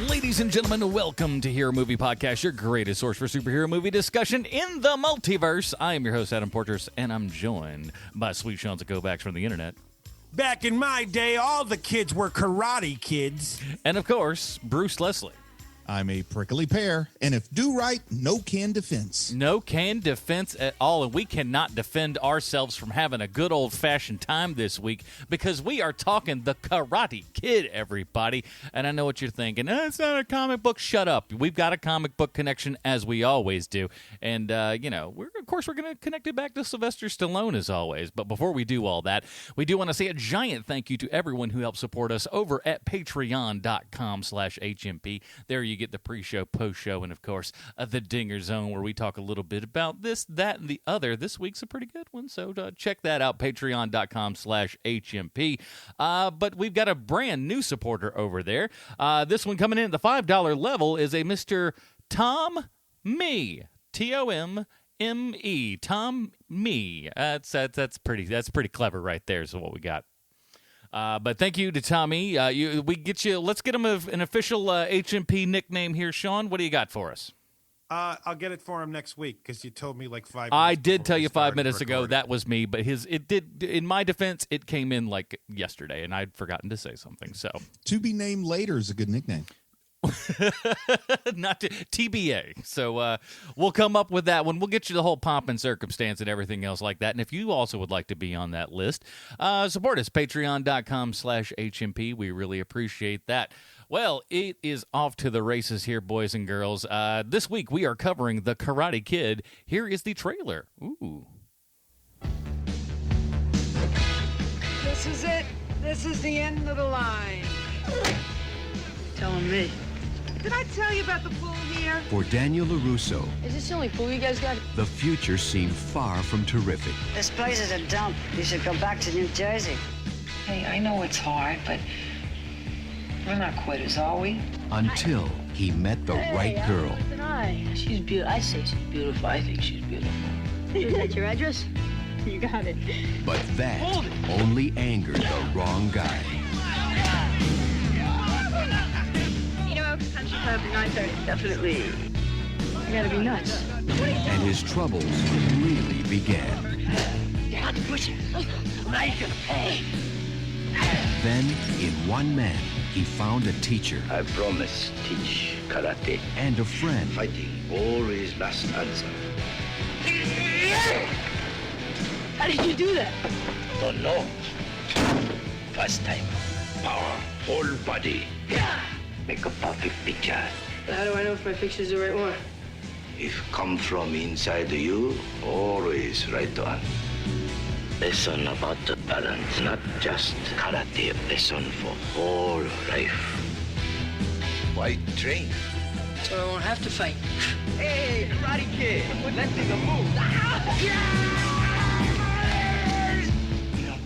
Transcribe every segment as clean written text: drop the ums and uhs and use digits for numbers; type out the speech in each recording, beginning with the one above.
Ladies and gentlemen, welcome to Hero Movie Podcast, your greatest source for superhero movie discussion in the multiverse. I am your host, Adam Porters, and I'm joined by Sweet Sean's Go-Backs from the internet. Back in my day, all the kids were karate kids. And, of course, Bruce Leslie. I'm a prickly pear, and if do right, no can defense. No can defense at all, and we cannot defend ourselves from having a good old-fashioned time this week because we are talking The Karate Kid, everybody. And I know what you're thinking. It's not a comic book. Shut up. We've got a comic book connection, as we always do. And, we're going to connect it back to Sylvester Stallone, as always. But before we do all that, we do want to say a giant thank you to everyone who helped support us over at patreon.com/HMP. There you get the pre-show, post-show, and, of course, the Dinger Zone, where we talk a little bit about this, that, and the other. This week's a pretty good one, so check that out, patreon.com/HMP. But we've got a brand new supporter over there. This one coming in at the $5 level is a Mr. Tom Me. T-O-M-M-E. Tom Me. That's pretty clever right there is what we got. But thank you to Tommy. Let's get him an official HMP nickname here, Sean. What do you got for us? I'll get it for him next week because you told me like 5 minutes. I did tell you 5 minutes recording. ago that was me, but in my defense, it came in like yesterday, and I'd forgotten to say something. So To be named later is a good nickname. Not TBA. So we'll come up with that one. We'll get you the whole pomp and circumstance and everything else like that. And if you also would like to be on that list, support us, patreon.com/HMP. We really appreciate that. Well, it is off to the races here, boys and girls. This week we are covering The Karate Kid. Here is the trailer. Ooh. This is it. This is the end of the line. Telling me. Did I tell you about the pool here? For Daniel LaRusso, Is this the only pool you guys got? the future seemed far from terrific This place is a dump. You should go back to New Jersey. Hey, I know it's hard, but we're not quitters, are we? until he met the right girl. She's beautiful. I say she's beautiful. I think she's beautiful. Is that your address? You got it. But that only angered the wrong guy. You know, country club at 9:30. Definitely. You gotta be nuts. And his troubles really began. You have to push it. Now you're gonna pay. Then, in one man, he found a teacher I promise teach karate. and a friend Fighting always last answer. How did you do that? Don't know. First time. Power. Whole body. Make a perfect picture. How do I know if my picture's the right one? If come from inside you, always right on. Lesson about the balance, not just karate. Lesson for whole life. Why train? So I won't have to fight. Hey, Karate Kid! Let's make a move!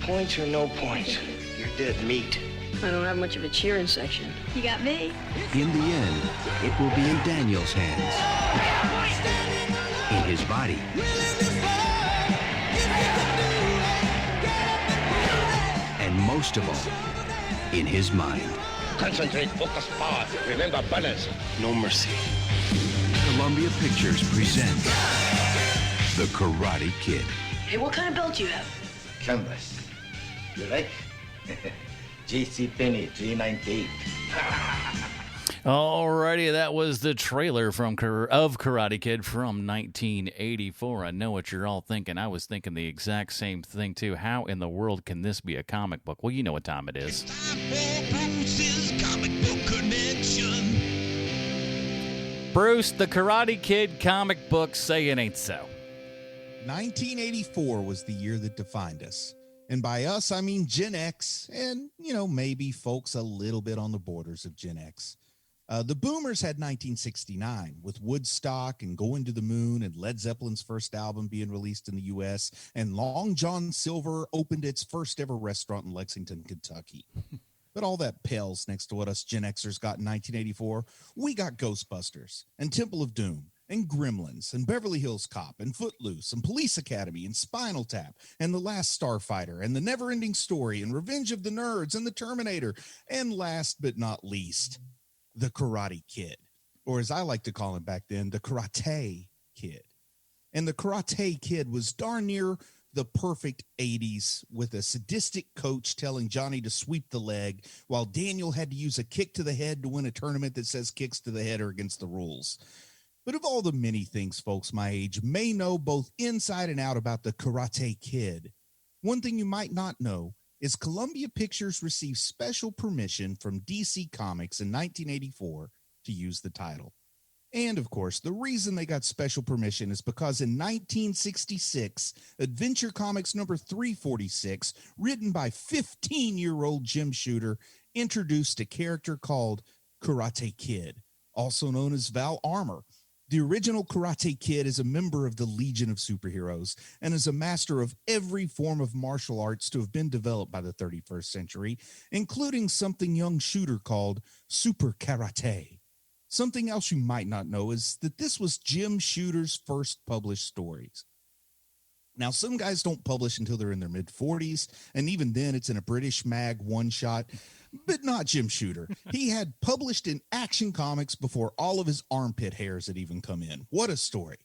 Points or no points? You're dead meat. I don't have much of a cheering section. You got me. In the end, it will be in Daniel's hands, in his body, and most of all, in his mind. Concentrate, focus, power. Remember balance. No mercy. Columbia Pictures presents The Karate Kid. Hey, what kind of belt do you have? Canvas. You like? J.C. Penney, $3.98. Alrighty, that was the trailer of Karate Kid from 1984. I know what you're all thinking. I was thinking the exact same thing, too. How in the world can this be a comic book? Well, you know what time it is. Bruce, the Karate Kid comic book, say it ain't so. 1984 was the year that defined us. And by us, I mean Gen X and, maybe folks a little bit on the borders of Gen X. The boomers had 1969 with Woodstock and Going to the Moon and Led Zeppelin's first album being released in the U.S. and Long John Silver opened its first ever restaurant in Lexington, Kentucky. But all that pales next to what us Gen Xers got in 1984. We got Ghostbusters and Temple of Doom and Gremlins and Beverly Hills Cop and Footloose and Police Academy and Spinal Tap and The Last Starfighter and The Never-Ending Story and Revenge of the Nerds and The Terminator and last but not least, the Karate Kid, or as I like to call him back then, the Karate Kid. And the Karate Kid was darn near the perfect 80s, with a sadistic coach telling Johnny to sweep the leg while Daniel had to use a kick to the head to win a tournament that says kicks to the head are against the rules. But of all the many things folks my age may know both inside and out about the Karate Kid, one thing you might not know is Columbia Pictures received special permission from DC Comics in 1984 to use the title. And, of course, the reason they got special permission is because in 1966, Adventure Comics number 346, written by 15-year-old Jim Shooter, introduced a character called Karate Kid, also known as Val Armour. The original Karate Kid is a member of the Legion of Superheroes and is a master of every form of martial arts to have been developed by the 31st century, including something young Shooter called Super Karate. Something else you might not know is that this was Jim Shooter's first published stories. Now, some guys don't publish until they're in their mid-40s, and even then it's in a British mag one-shot, but not Jim Shooter. He had published in Action Comics before all of his armpit hairs had even come in. What a story.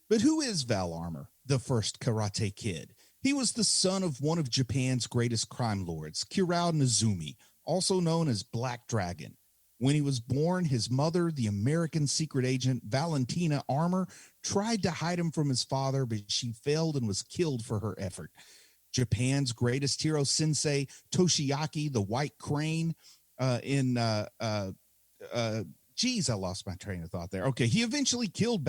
But who is Val Armour, the first Karate Kid? He was the son of one of Japan's greatest crime lords, Kirao Nezumi, also known as Black Dragon. When he was born, his mother, the American secret agent Valentina Armour, tried to hide him from his father, but she failed and was killed for her effort. Japan's greatest hero sensei, Toshiaki, the White Crane, I lost my train of thought there. Okay, he eventually killed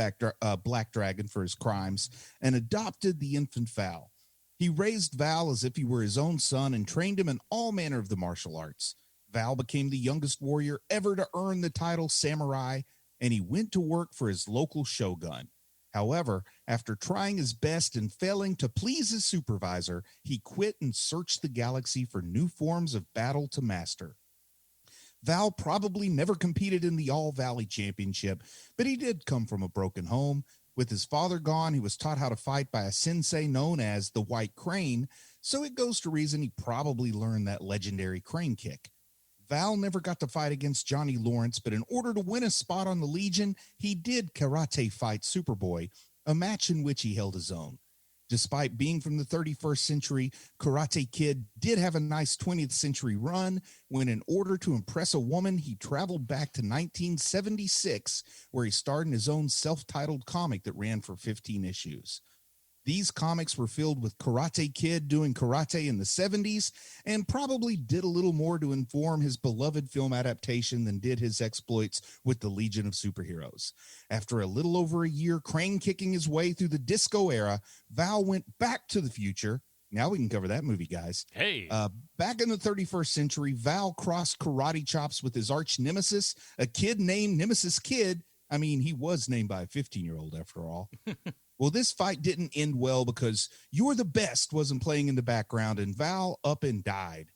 Black Dragon for his crimes and adopted the infant Val. He raised Val as if he were his own son and trained him in all manner of the martial arts. Val became the youngest warrior ever to earn the title samurai, and he went to work for his local shogun. However, after trying his best and failing to please his supervisor, he quit and searched the galaxy for new forms of battle to master. Val probably never competed in the All Valley Championship, but he did come from a broken home. With his father gone, he was taught how to fight by a sensei known as the White Crane, so it goes to reason he probably learned that legendary crane kick. Val never got to fight against Johnny Lawrence, but in order to win a spot on the Legion, he did karate fight Superboy, a match in which he held his own. Despite being from the 31st century, Karate Kid did have a nice 20th century run when, in order to impress a woman, he traveled back to 1976, where he starred in his own self-titled comic that ran for 15 issues. These comics were filled with Karate Kid doing karate in the 70s and probably did a little more to inform his beloved film adaptation than did his exploits with the Legion of Superheroes. After a little over a year crane kicking his way through the disco era, Val went back to the future. Now we can cover that movie, guys. Hey. Back in the 31st century, Val crossed karate chops with his arch nemesis, a kid named Nemesis Kid. I mean, he was named by a 15-year-old after all. Well, this fight didn't end well because You're the Best wasn't playing in the background, and Val up and died.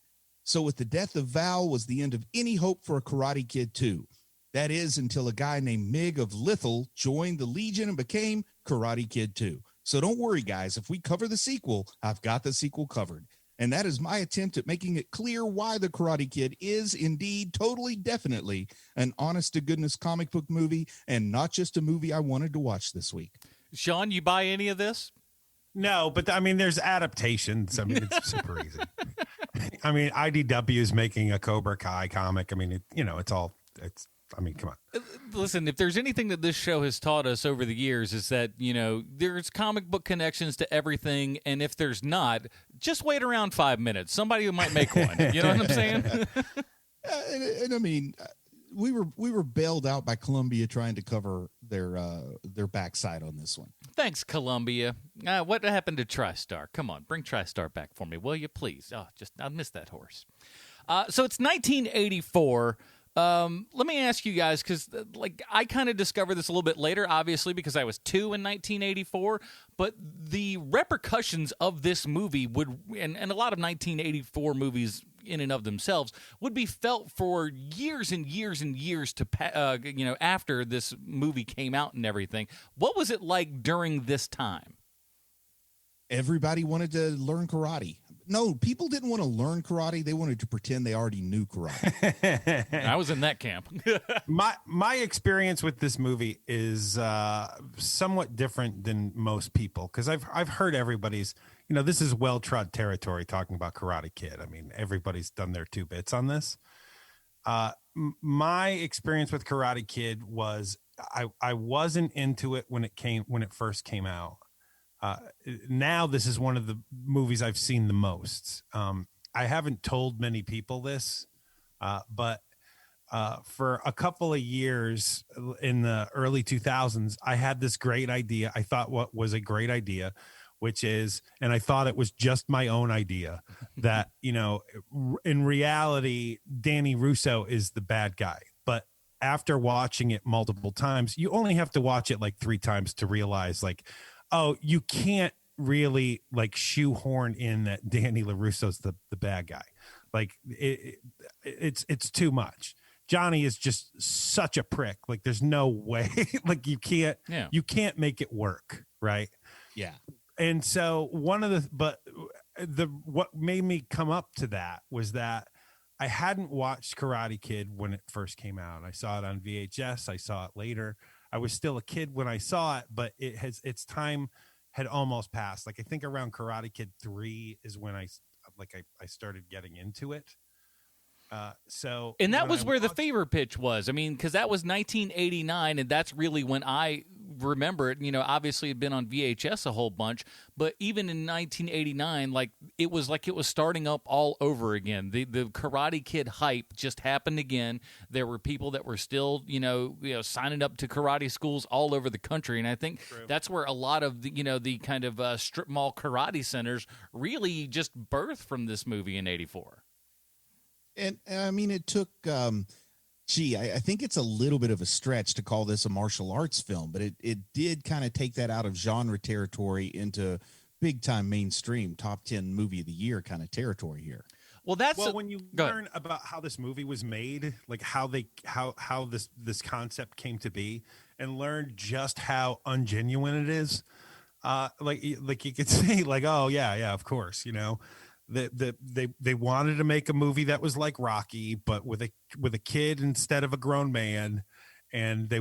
So with the death of Val was the end of any hope for a Karate Kid 2. That is, until a guy named Mig of Lithal joined the Legion and became Karate Kid 2. So don't worry, guys. If we cover the sequel, I've got the sequel covered. And that is my attempt at making it clear why The Karate Kid is indeed, totally, definitely an honest-to-goodness comic book movie and not just a movie I wanted to watch this week. Sean, you buy any of this? No, but I mean, there's adaptations. I mean, it's super easy. I mean, IDW is making a Cobra Kai comic. I mean, I mean, come on. Listen, if there's anything that this show has taught us over the years is that, there's comic book connections to everything. And if there's not, just wait around 5 minutes. Somebody might make one. You know what I'm saying? And I mean, we were bailed out by Columbia trying to cover their backside on this one. Thanks, Columbia. What happened to TriStar? Come on, bring TriStar back for me, will you, please? I missed that horse. So it's 1984. Let me ask you guys, because I kind of discovered this a little bit later, obviously, because I was 2 in 1984. But the repercussions of this movie would, and a lot of 1984 movies in and of themselves, would be felt for years and years and years after this movie came out and everything. What was it like during this time? Everybody wanted to learn karate. No, people didn't want to learn karate. They wanted to pretend they already knew karate. I was in that camp. My experience with this movie is somewhat different than most people, because I've heard everybody's, this is well-trod territory talking about Karate Kid. I mean, everybody's done their 2 bits on this. My experience with Karate Kid was I wasn't into it when it first came out. Now this is one of the movies I've seen the most. I haven't told many people this, but for a couple of years in the early 2000s, I had this great idea. I thought what was a great idea, which is, and I thought it was just my own idea, that, in reality, Danny Russo is the bad guy. But after watching it multiple times, you only have to watch it like 3 times to realize, like, oh, you can't really like shoehorn in that Danny LaRusso's the bad guy. Like it's too much. Johnny is just such a prick. Like there's no way, like you can't make it work. Right. Yeah. And so what made me come up to that was that I hadn't watched Karate Kid when it first came out. I saw it on VHS. I saw it later. I was still a kid when I saw it, but its time had almost passed. Like I think around Karate Kid 3 is when I started getting into it. And that was where the fever pitch was. I mean, because that was 1989, and that's really when I remember it. Obviously it had been on VHS a whole bunch, but even in 1989, it was starting up all over again. The Karate Kid hype just happened again. There were people that were still, signing up to karate schools all over the country, and I think that's where a lot of the kind of strip mall karate centers really just birthed from this movie in '84. And I mean, it took, I think it's a little bit of a stretch to call this a martial arts film, but it did kind of take that out of genre territory into big time mainstream top 10 movie of the year kind of territory here. Well, when you learn about how this movie was made, like how this concept came to be, and learn just how ungenuine it is, like you could say, like, oh yeah, of course, they wanted to make a movie that was like Rocky, but with a kid instead of a grown man, and they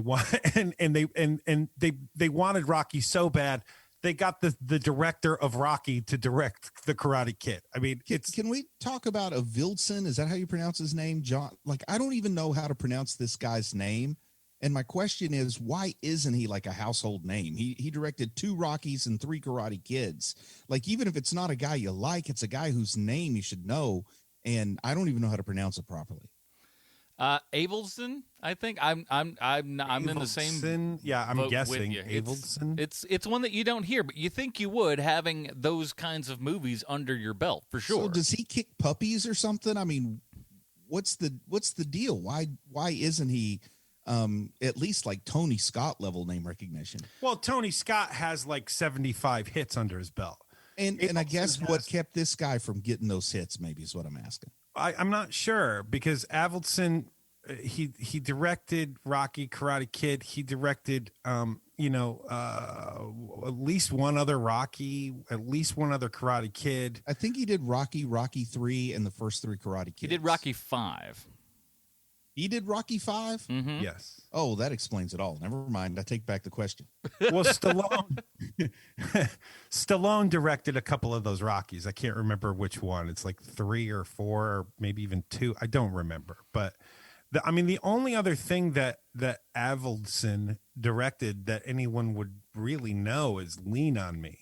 wanted Rocky so bad they got the director of Rocky to direct the Karate Kid. I mean, can we talk about Avildsen? Is that how you pronounce his name, John? Like, I don't even know how to pronounce this guy's name. And my question is, why isn't he like a household name? He directed 2 Rockies and 3 Karate Kids. Like, even if it's not a guy you like, it's a guy whose name you should know. And I don't even know how to pronounce it properly. Avildsen, I think. I'm in the same. Yeah, I'm guessing Avildsen. It's one that you don't hear, but you think you would, having those kinds of movies under your belt for sure. So does he kick puppies or something? I mean, what's the deal? Why isn't he at least like Tony Scott level name recognition? Well, Tony Scott has like 75 hits under his belt. And I guess what kept this guy from getting those hits maybe is what I'm asking. I'm not sure, because Avildsen, he directed Rocky, Karate Kid. He directed, at least one other Rocky, at least one other Karate Kid. I think he did Rocky 3, and the first 3 Karate Kids. He did Rocky 5. He did Rocky 5? Mm-hmm. Yes. Oh, that explains it all. Never mind. I take back the question. Well, Stallone directed a couple of those Rockies. I can't remember which one. It's like 3 or 4 or maybe even 2. I don't remember. But the only other thing that Avildsen directed that anyone would really know is Lean on Me.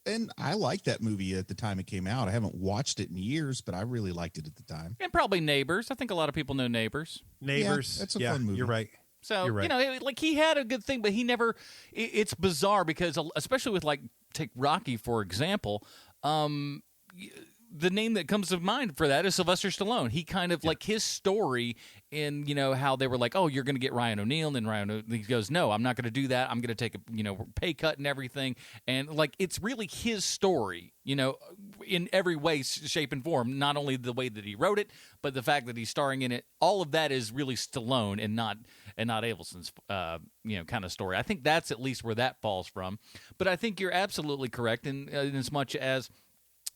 And I liked that movie at the time it came out. I haven't watched it in years, but I really liked it at the time. And probably Neighbors. I think a lot of people know Neighbors. Neighbors. Yeah, that's a fun movie. You're right. So, like he had a good thing, but he never, it's bizarre because, especially with take Rocky, for example, the name that comes to mind for that is Sylvester Stallone. He kind of like his story in, how they were like, oh, you're going to get Ryan O'Neal. And then he goes, no, I'm not going to do that. I'm going to take a, pay cut and everything. And it's really his story, in every way, shape, and form. Not only the way that he wrote it, but the fact that he's starring in it. All of that is really Stallone and not Avildsen's, kind of story. I think that's at least where that falls from. But I think you're absolutely correct in as much as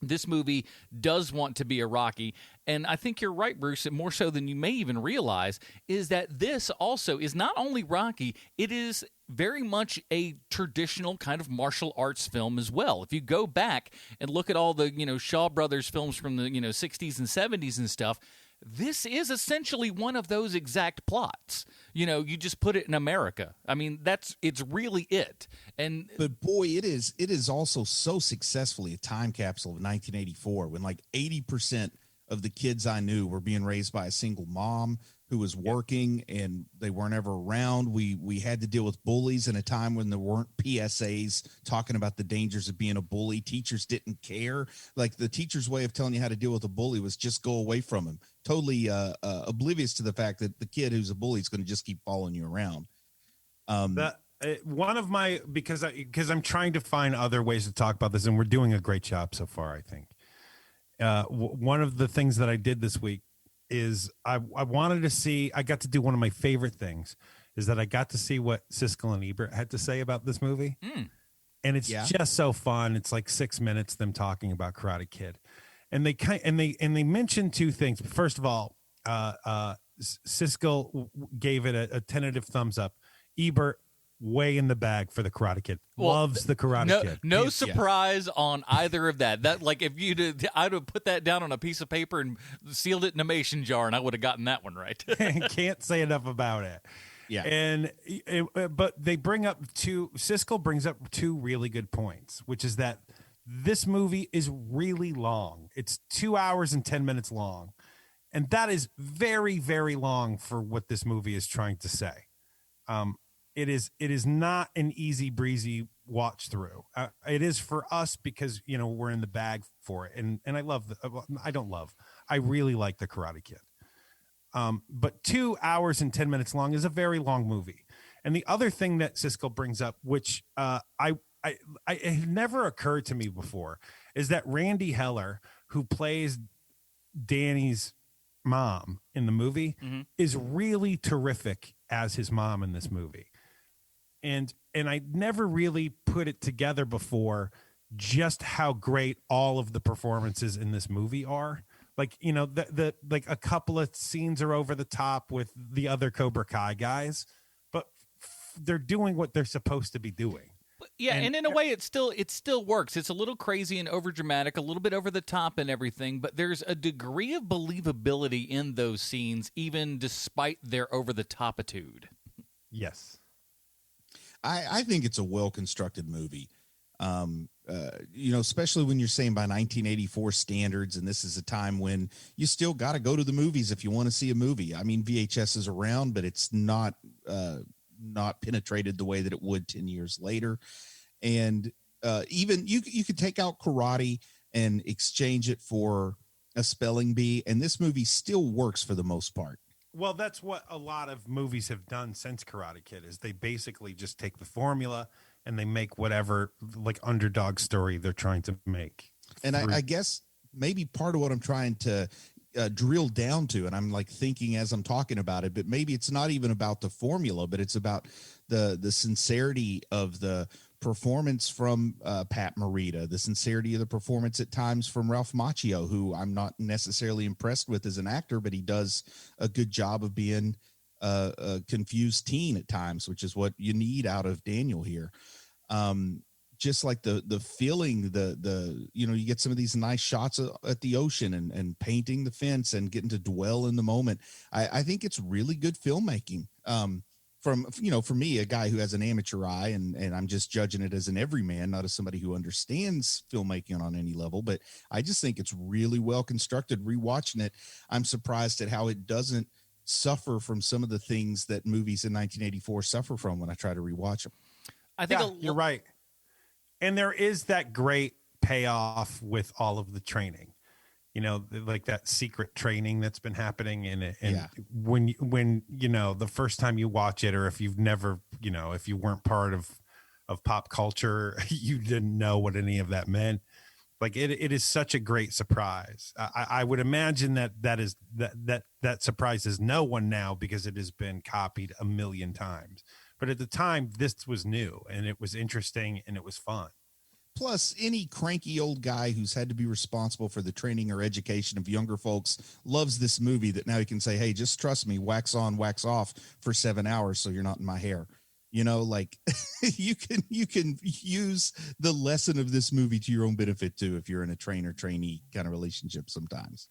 this movie does want to be a Rocky. And I think you're right, Bruce, and more so than you may even realize, is that this also is not only Rocky, it is very much a traditional kind of martial arts film as well. If you go back and look at all the, Shaw Brothers films from the, 60s and 70s and stuff, this is essentially one of those exact plots. You just put it in America. I mean, it's really it. But boy, it is also so successfully a time capsule of 1984 when like 80% of the kids I knew were being raised by a single mom who was working and they weren't ever around. We had to deal with bullies in a time when there weren't PSAs talking about the dangers of being a bully. Teachers didn't care. Like the teacher's way of telling you how to deal with a bully was just go away from him. Totally oblivious to the fact that the kid who's a bully is going to just keep following you around. One of my, because I'm trying to find other ways to talk about this, and we're doing a great job so far, I think. One of the things that I did this week is I wanted to see, I got to do one of my favorite things, is that I got to see what Siskel and Ebert had to say about this movie. And it's just so fun. It's like 6 minutes, them talking about Karate Kid. And they mentioned two things. First of all, Siskel gave it a tentative thumbs up. Ebert, way in the bag for the Karate Kid. Loves the Karate Kid. No surprise on either of that. That, like, if I'd have put that down on a piece of paper and sealed it in a mason jar, and I would have gotten that one right. Can't say enough about it. Yeah. But they bring up Siskel brings up two really good points, which is that this movie is really long. It's 2 hours and 10 minutes long. And that is very, very long for what this movie is trying to say. It is not an easy breezy watch through. It is for us because, we're in the bag for it. And I really like the Karate Kid. But 2 hours and 10 minutes long is a very long movie. And the other thing that Siskel brings up, which it had never occurred to me before, is that Randy Heller, who plays Danny's mom in the movie, is really terrific as his mom in this movie. And I never really put it together before just how great all of the performances in this movie are. Like, like a couple of scenes are over the top with the other Cobra Kai guys, but they're doing what they're supposed to be doing. Yeah, and in a way, it still works. It's a little crazy and overdramatic, a little bit over the top and everything, but there's a degree of believability in those scenes, even despite their over-the-topitude. Yes. I think it's a well-constructed movie, especially when you're saying by 1984 standards, and this is a time when you still got to go to the movies if you want to see a movie. I mean, VHS is around, but it's not penetrated the way that it would 10 years later. And even you could take out karate and exchange it for a spelling bee, and this movie still works for the most part. Well, that's what a lot of movies have done since Karate Kid, is they basically just take the formula and they make whatever like underdog story they're trying to make. And I guess maybe part of what I'm trying to drill down to, and I'm like thinking as I'm talking about it, but maybe it's not even about the formula, but it's about the sincerity of the performance from Pat Morita, the sincerity of the performance at times from Ralph Macchio, who I'm not necessarily impressed with as an actor, but he does a good job of being a confused teen at times, which is what you need out of Daniel here. Just like the feeling, you get some of these nice shots at the ocean and painting the fence and getting to dwell in the moment. I think it's really good filmmaking. For me, a guy who has an amateur eye, and I'm just judging it as an everyman, not as somebody who understands filmmaking on any level, but I just think it's really well constructed. Rewatching it, I'm surprised at how it doesn't suffer from some of the things that movies in 1984 suffer from when I try to rewatch them. I think you're right. And there is that great payoff with all of the training, like that secret training that's been happening in it. And when the first time you watch it, or if you've never, if you weren't part of pop culture, you didn't know what any of that meant. Like it is such a great surprise. I would imagine that surprises no one now because it has been copied a million times. But at the time, this was new and it was interesting and it was fun. Plus, any cranky old guy who's had to be responsible for the training or education of younger folks loves this movie that now he can say, hey, just trust me, wax on, wax off for 7 hours so you're not in my hair. You know, like you can use the lesson of this movie to your own benefit, too, if you're in a trainer-trainee kind of relationship sometimes.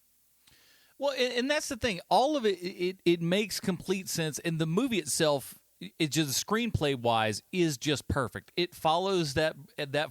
Well, and that's the thing. All of it makes complete sense. And the movie itself, it just screenplay-wise is just perfect. It follows that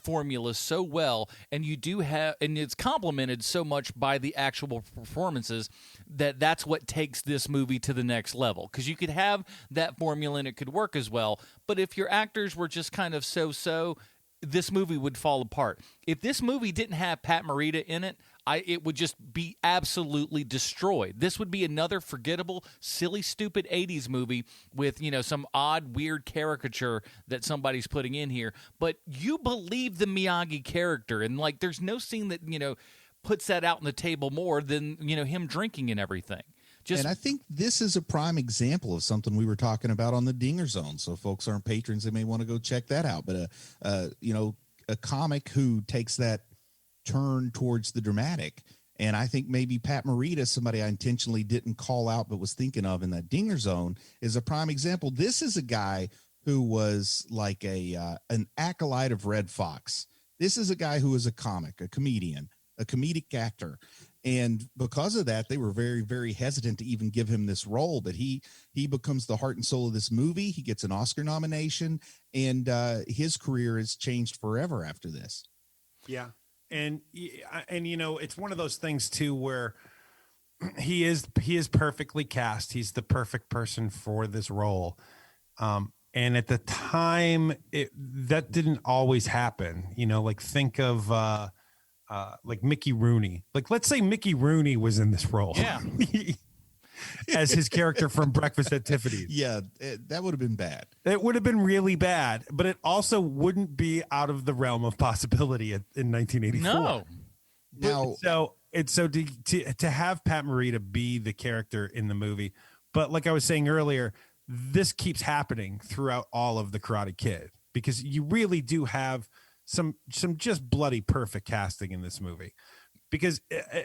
formula so well, and it's complemented so much by the actual performances that's what takes this movie to the next level. Because you could have that formula and it could work as well, but if your actors were just kind of so-so, this movie would fall apart. If this movie didn't have Pat Morita in it, it would just be absolutely destroyed. This would be another forgettable, silly, stupid 80s movie with, some odd, weird caricature that somebody's putting in here. But you believe the Miyagi character, and, there's no scene that, puts that out on the table more than, him drinking and everything. And I think this is a prime example of something we were talking about on the Dinger Zone. So if folks aren't patrons, they may want to go check that out. But, a comic who takes that turn towards the dramatic. And I think maybe Pat Morita, somebody I intentionally didn't call out but was thinking of in that Dinger Zone, is a prime example. This is a guy who was like an acolyte of Red Fox. This is a guy who is a comic, a comedian, a comedic actor. And because of that, they were very, very hesitant to even give him this role. But he becomes the heart and soul of this movie. He gets an Oscar nomination, and his career has changed forever after this. Yeah. And it's one of those things too, where he is perfectly cast. He's the perfect person for this role. And at the time that didn't always happen, think of, Mickey Rooney. Let's say Mickey Rooney was in this role. Yeah. As his character from Breakfast at Tiffany's. Yeah, that would have been bad. It would have been really bad, but it also wouldn't be out of the realm of possibility in 1984. No. Now, so to have Pat Morita be the character in the movie, but like I was saying earlier, this keeps happening throughout all of the Karate Kid, because you really do have some just bloody perfect casting in this movie. Because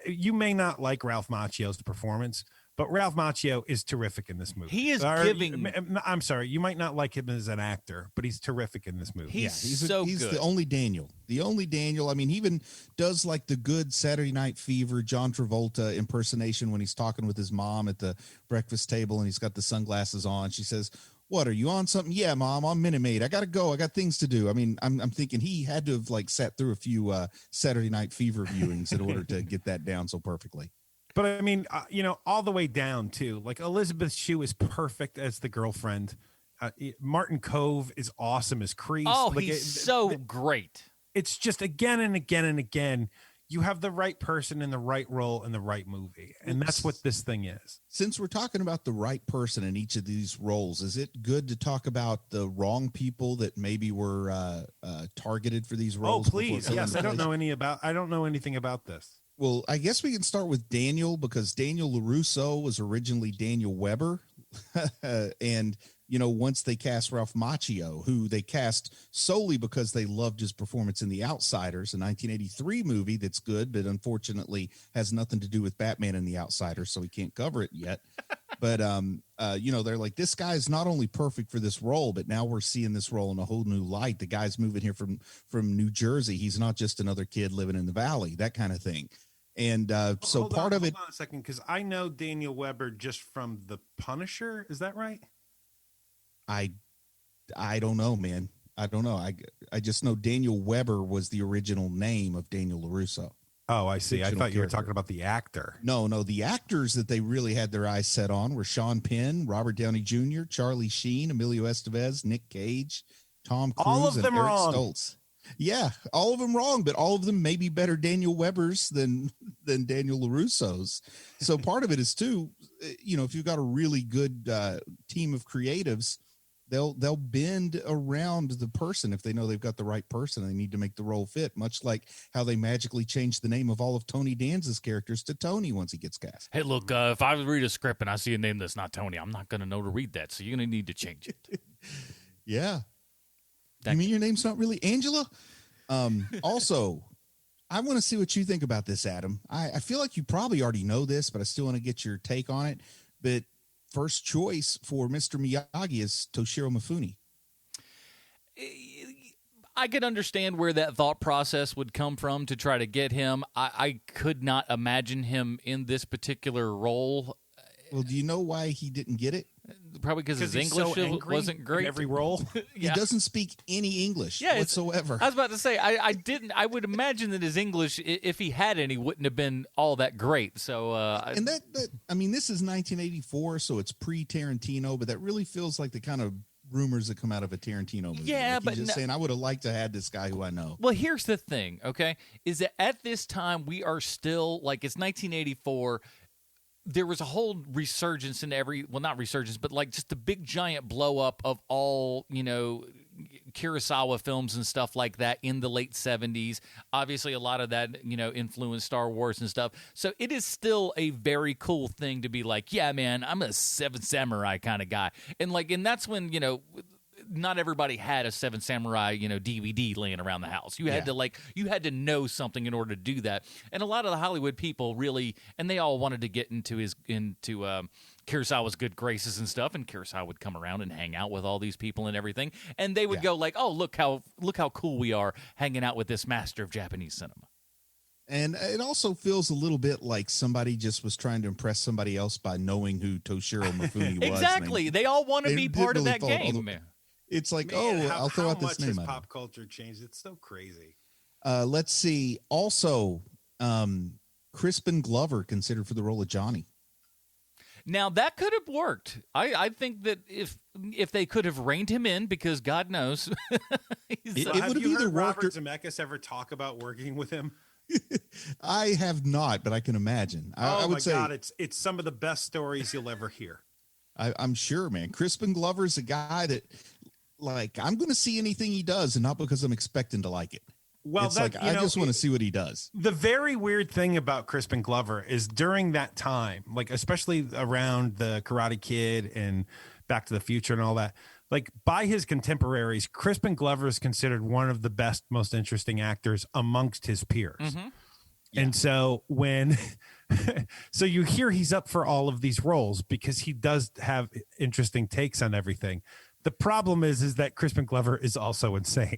you may not like Ralph Macchio's performance, but Ralph Macchio is terrific in this movie. He is I'm sorry, you might not like him as an actor, but he's terrific in this movie. He's good. He's the only Daniel. The only Daniel. I mean, he even does like the good Saturday Night Fever John Travolta impersonation when he's talking with his mom at the breakfast table and he's got the sunglasses on. She says, "What, are you on something?" "Yeah, Mom, I'm Minute Maid. I got to go. I got things to do." I mean, I'm thinking he had to have sat through a few Saturday Night Fever viewings in order to get that down so perfectly. But I mean, all the way down to Elizabeth Shue is perfect as the girlfriend. Martin Kove is awesome as Kreese. Oh, he's so great. It's just again and again and again, you have the right person in the right role in the right movie. And that's what this thing is. Since we're talking about the right person in each of these roles, is it good to talk about the wrong people that maybe were targeted for these roles? Oh, please. Yes. I don't know anything about this. Well, I guess we can start with Daniel, because Daniel LaRusso was originally Daniel Weber. And, once they cast Ralph Macchio, who they cast solely because they loved his performance in The Outsiders, a 1983 movie that's good, but unfortunately has nothing to do with Batman and The Outsiders, so we can't cover it yet. But, they're like, this guy is not only perfect for this role, but now we're seeing this role in a whole new light. The guy's moving here from New Jersey. He's not just another kid living in the Valley, that kind of thing. And so part of it. Hold on a second, because I know Daniel Weber just from The Punisher. Is that right? I don't know, man. I don't know. I just know Daniel Weber was the original name of Daniel LaRusso. Oh, I see. I thought you were character. talking about the actor. No. The actors that they really had their eyes set on were Sean Penn, Robert Downey Jr., Charlie Sheen, Emilio Estevez, Nick Cage, Tom Cruise, all of them and Eric wrong. Stoltz. Yeah, all of them wrong, but all of them may be better Daniel Webers than Daniel LaRusso's. So part of it is too, if you've got a really good team of creatives, they'll bend around the person if they know they've got the right person. They need to make the role fit, much like how they magically changed the name of all of Tony Danza's characters to Tony once he gets cast. Hey, look, if I read a script and I see a name that's not Tony, I'm not going to know to read that, so you're going to need to change it. Yeah. You mean your name's not really Angela? Also, I want to see what you think about this, Adam. I feel like you probably already know this, but I still want to get your take on it. But first choice for Mr. Miyagi is Toshiro Mifune. I could understand where that thought process would come from to try to get him. I could not imagine him in this particular role. Well, do you know why he didn't get it? Probably because his English wasn't great. Every role. He doesn't speak any English whatsoever. I was about to say, I would imagine that his English, if he had any, wouldn't have been all that great. So, and this is 1984, so it's pre-Tarantino, but that really feels like the kind of rumors that come out of a Tarantino movie. Yeah, like but just saying, I would have liked to have had this guy who I know. Well, here's the thing, okay, is that at this time we are still, like, it's 1984. There was a whole resurgence in not resurgence, but like just the big giant blow up of all, Kurosawa films and stuff like that in the late 70s. Obviously, a lot of that, influenced Star Wars and stuff. So it is still a very cool thing to be like, yeah, man, I'm a Seven Samurai kind of guy. And that's when, not everybody had a Seven Samurai, DVD laying around the house. You had to know something in order to do that. And a lot of the Hollywood people really, and they all wanted to get into Kurosawa's good graces and stuff. And Kurosawa would come around and hang out with all these people and everything. And they would go like, oh, look how cool we are hanging out with this master of Japanese cinema. And it also feels a little bit like somebody just was trying to impress somebody else by knowing who Toshiro Mifune was. Exactly. They all want to be part of that game. It's like, Man, I'll throw out this name. How much has pop culture changed? It's so crazy. Let's see. Also, Crispin Glover considered for the role of Johnny. Now, that could have worked. I think that if they could have reined him in, because God knows. It would have have you either heard worked Robert Zemeckis ever talk about working with him? I have not, but I can imagine. I would say, God, it's some of the best stories you'll ever hear. I'm sure, man. Crispin Glover's a guy that, like, I'm going to see anything he does, and not because I'm expecting to like it. Well, it's like I just want to see what he does. The very weird thing about Crispin Glover is during that time, like especially around the Karate Kid and Back to the Future and all that, like by his contemporaries, Crispin Glover is considered one of the best, most interesting actors amongst his peers. Mm-hmm. Yeah. And so so you hear he's up for all of these roles because he does have interesting takes on everything. The problem is that Crispin Glover is also insane.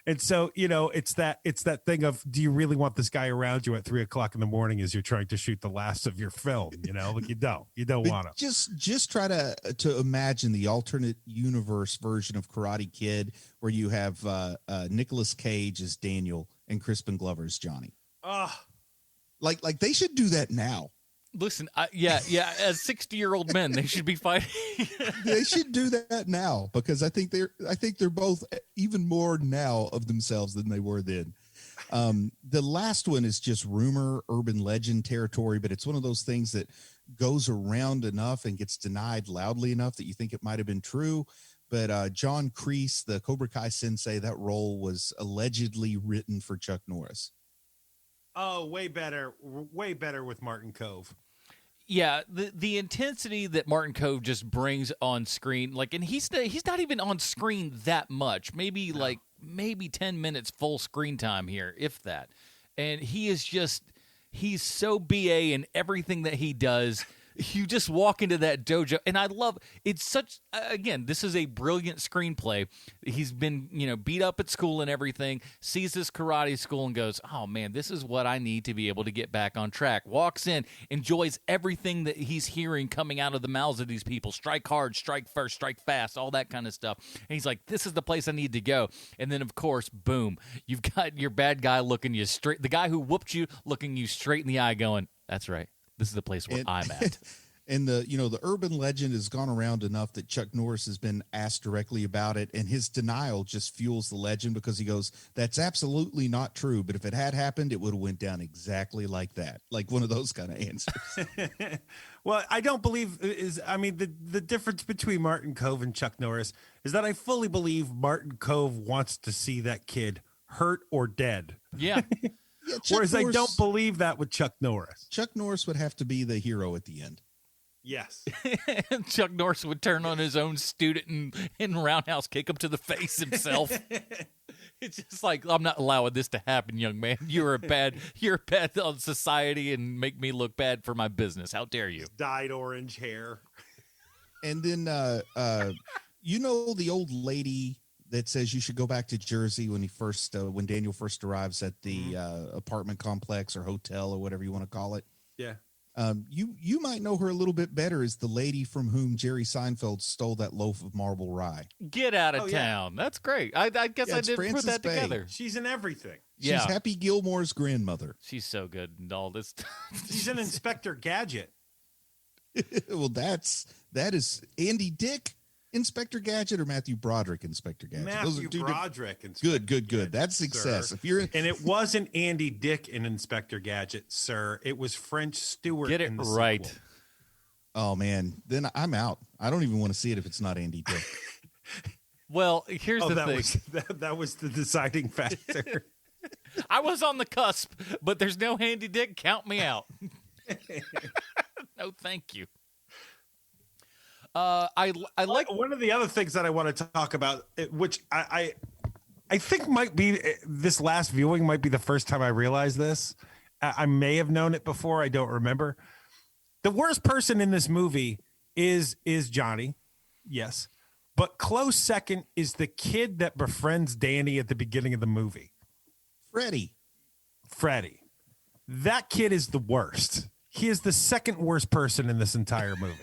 And so, it's that thing of, do you really want this guy around you at 3:00 in the morning as you're trying to shoot the last of your film? Like you don't want to. Just try to imagine the alternate universe version of Karate Kid where you have Nicolas Cage as Daniel and Crispin Glover as Johnny. Like they should do that now. Listen, as 60-year-old men, they should be fighting. They should do that now because I think they're both even more now of themselves than they were then. The last one is just rumor, urban legend territory, but it's one of those things that goes around enough and gets denied loudly enough that you think it might have been true. But John Kreese, the Cobra Kai sensei, that role was allegedly written for Chuck Norris. Oh, way better with Martin Kove. Yeah, the intensity that Martin Kove just brings on screen, like, and he's not even on screen that much. Maybe 10 minutes full screen time here, if that. And he's so BA in everything that he does. You just walk into that dojo, and I love it's such. Again, this is a brilliant screenplay. He's been, beat up at school and everything. Sees this karate school and goes, "Oh man, this is what I need to be able to get back on track." Walks in, enjoys everything that he's hearing coming out of the mouths of these people. Strike hard, strike first, strike fast, all that kind of stuff. And he's like, "This is the place I need to go." And then, of course, boom, you've got your bad guy looking you straight. The guy who whooped you looking you straight in the eye, going, "That's right. This is the place where I'm at." And the urban legend has gone around enough that Chuck Norris has been asked directly about it, and his denial just fuels the legend because he goes, "That's absolutely not true. But if it had happened, it would have went down exactly like that." Like one of those kind of answers. Well, I don't believe the difference between Martin Kove and Chuck Norris is that I fully believe Martin Kove wants to see that kid hurt or dead. Yeah. Yeah, whereas Norris, I don't believe that with Chuck Norris. Chuck Norris would have to be the hero at the end. Yes. Chuck Norris would turn on his own student and roundhouse kick him to the face himself. It's just like, I'm not allowing this to happen, young man. You're bad on society and make me look bad for my business. How dare you? Dyed orange hair. And then, the old lady that says you should go back to Jersey when Daniel first arrives at the apartment complex or hotel or whatever you want to call it. Yeah. You might know her a little bit better as the lady from whom Jerry Seinfeld stole that loaf of marble rye. Get out of town. That's great. I guess I didn't Frances put that Bay. together. She's in everything. She's Happy Gilmore's grandmother. She's so good and all this. She's an Inspector Gadget. Well, that is Andy Dick, Inspector Gadget, or Matthew Broderick, Inspector Gadget. Matthew Broderick. Inspector Good. Gadget, That's success. Sir. And it wasn't Andy Dick in Inspector Gadget, sir. It was French Stewart. Get it in the right. sequel. Oh man, then I'm out. I don't even want to see it if it's not Andy Dick. Well, here's the thing. That was the deciding factor. I was on the cusp, but there's no Andy Dick. Count me out. No, thank you. I like one of the other things that I want to talk about, which I think might be this last viewing might be the first time I realized this. I may have known it before. I don't remember. The worst person in this movie is Johnny. Yes. But close second is the kid that befriends Danny at the beginning of the movie. Freddie. That kid is the worst. He is the second worst person in this entire movie.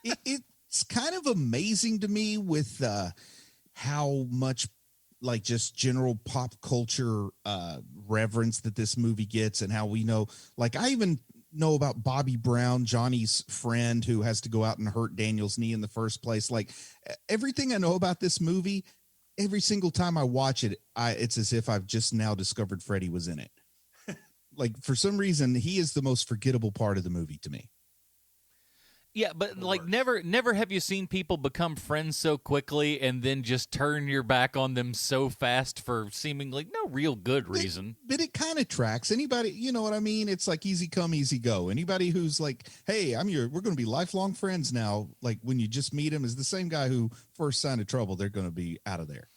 It's kind of amazing to me with how much like just general pop culture reverence that this movie gets, and how we know, like, I even know about Bobby Brown, Johnny's friend who has to go out and hurt Daniel's knee in the first place. Like, everything I know about this movie, every single time I watch it, it's as if I've just now discovered Freddie was in it. Like, for some reason, he is the most forgettable part of the movie to me. Yeah, but like never have you seen people become friends so quickly and then just turn your back on them so fast for seemingly no real good reason. But it kind of tracks. Anybody, you know what I mean? It's like easy come, easy go. Anybody who's like, hey, we're going to be lifelong friends now. Like, when you just meet him, is the same guy who first sign of trouble, they're going to be out of there.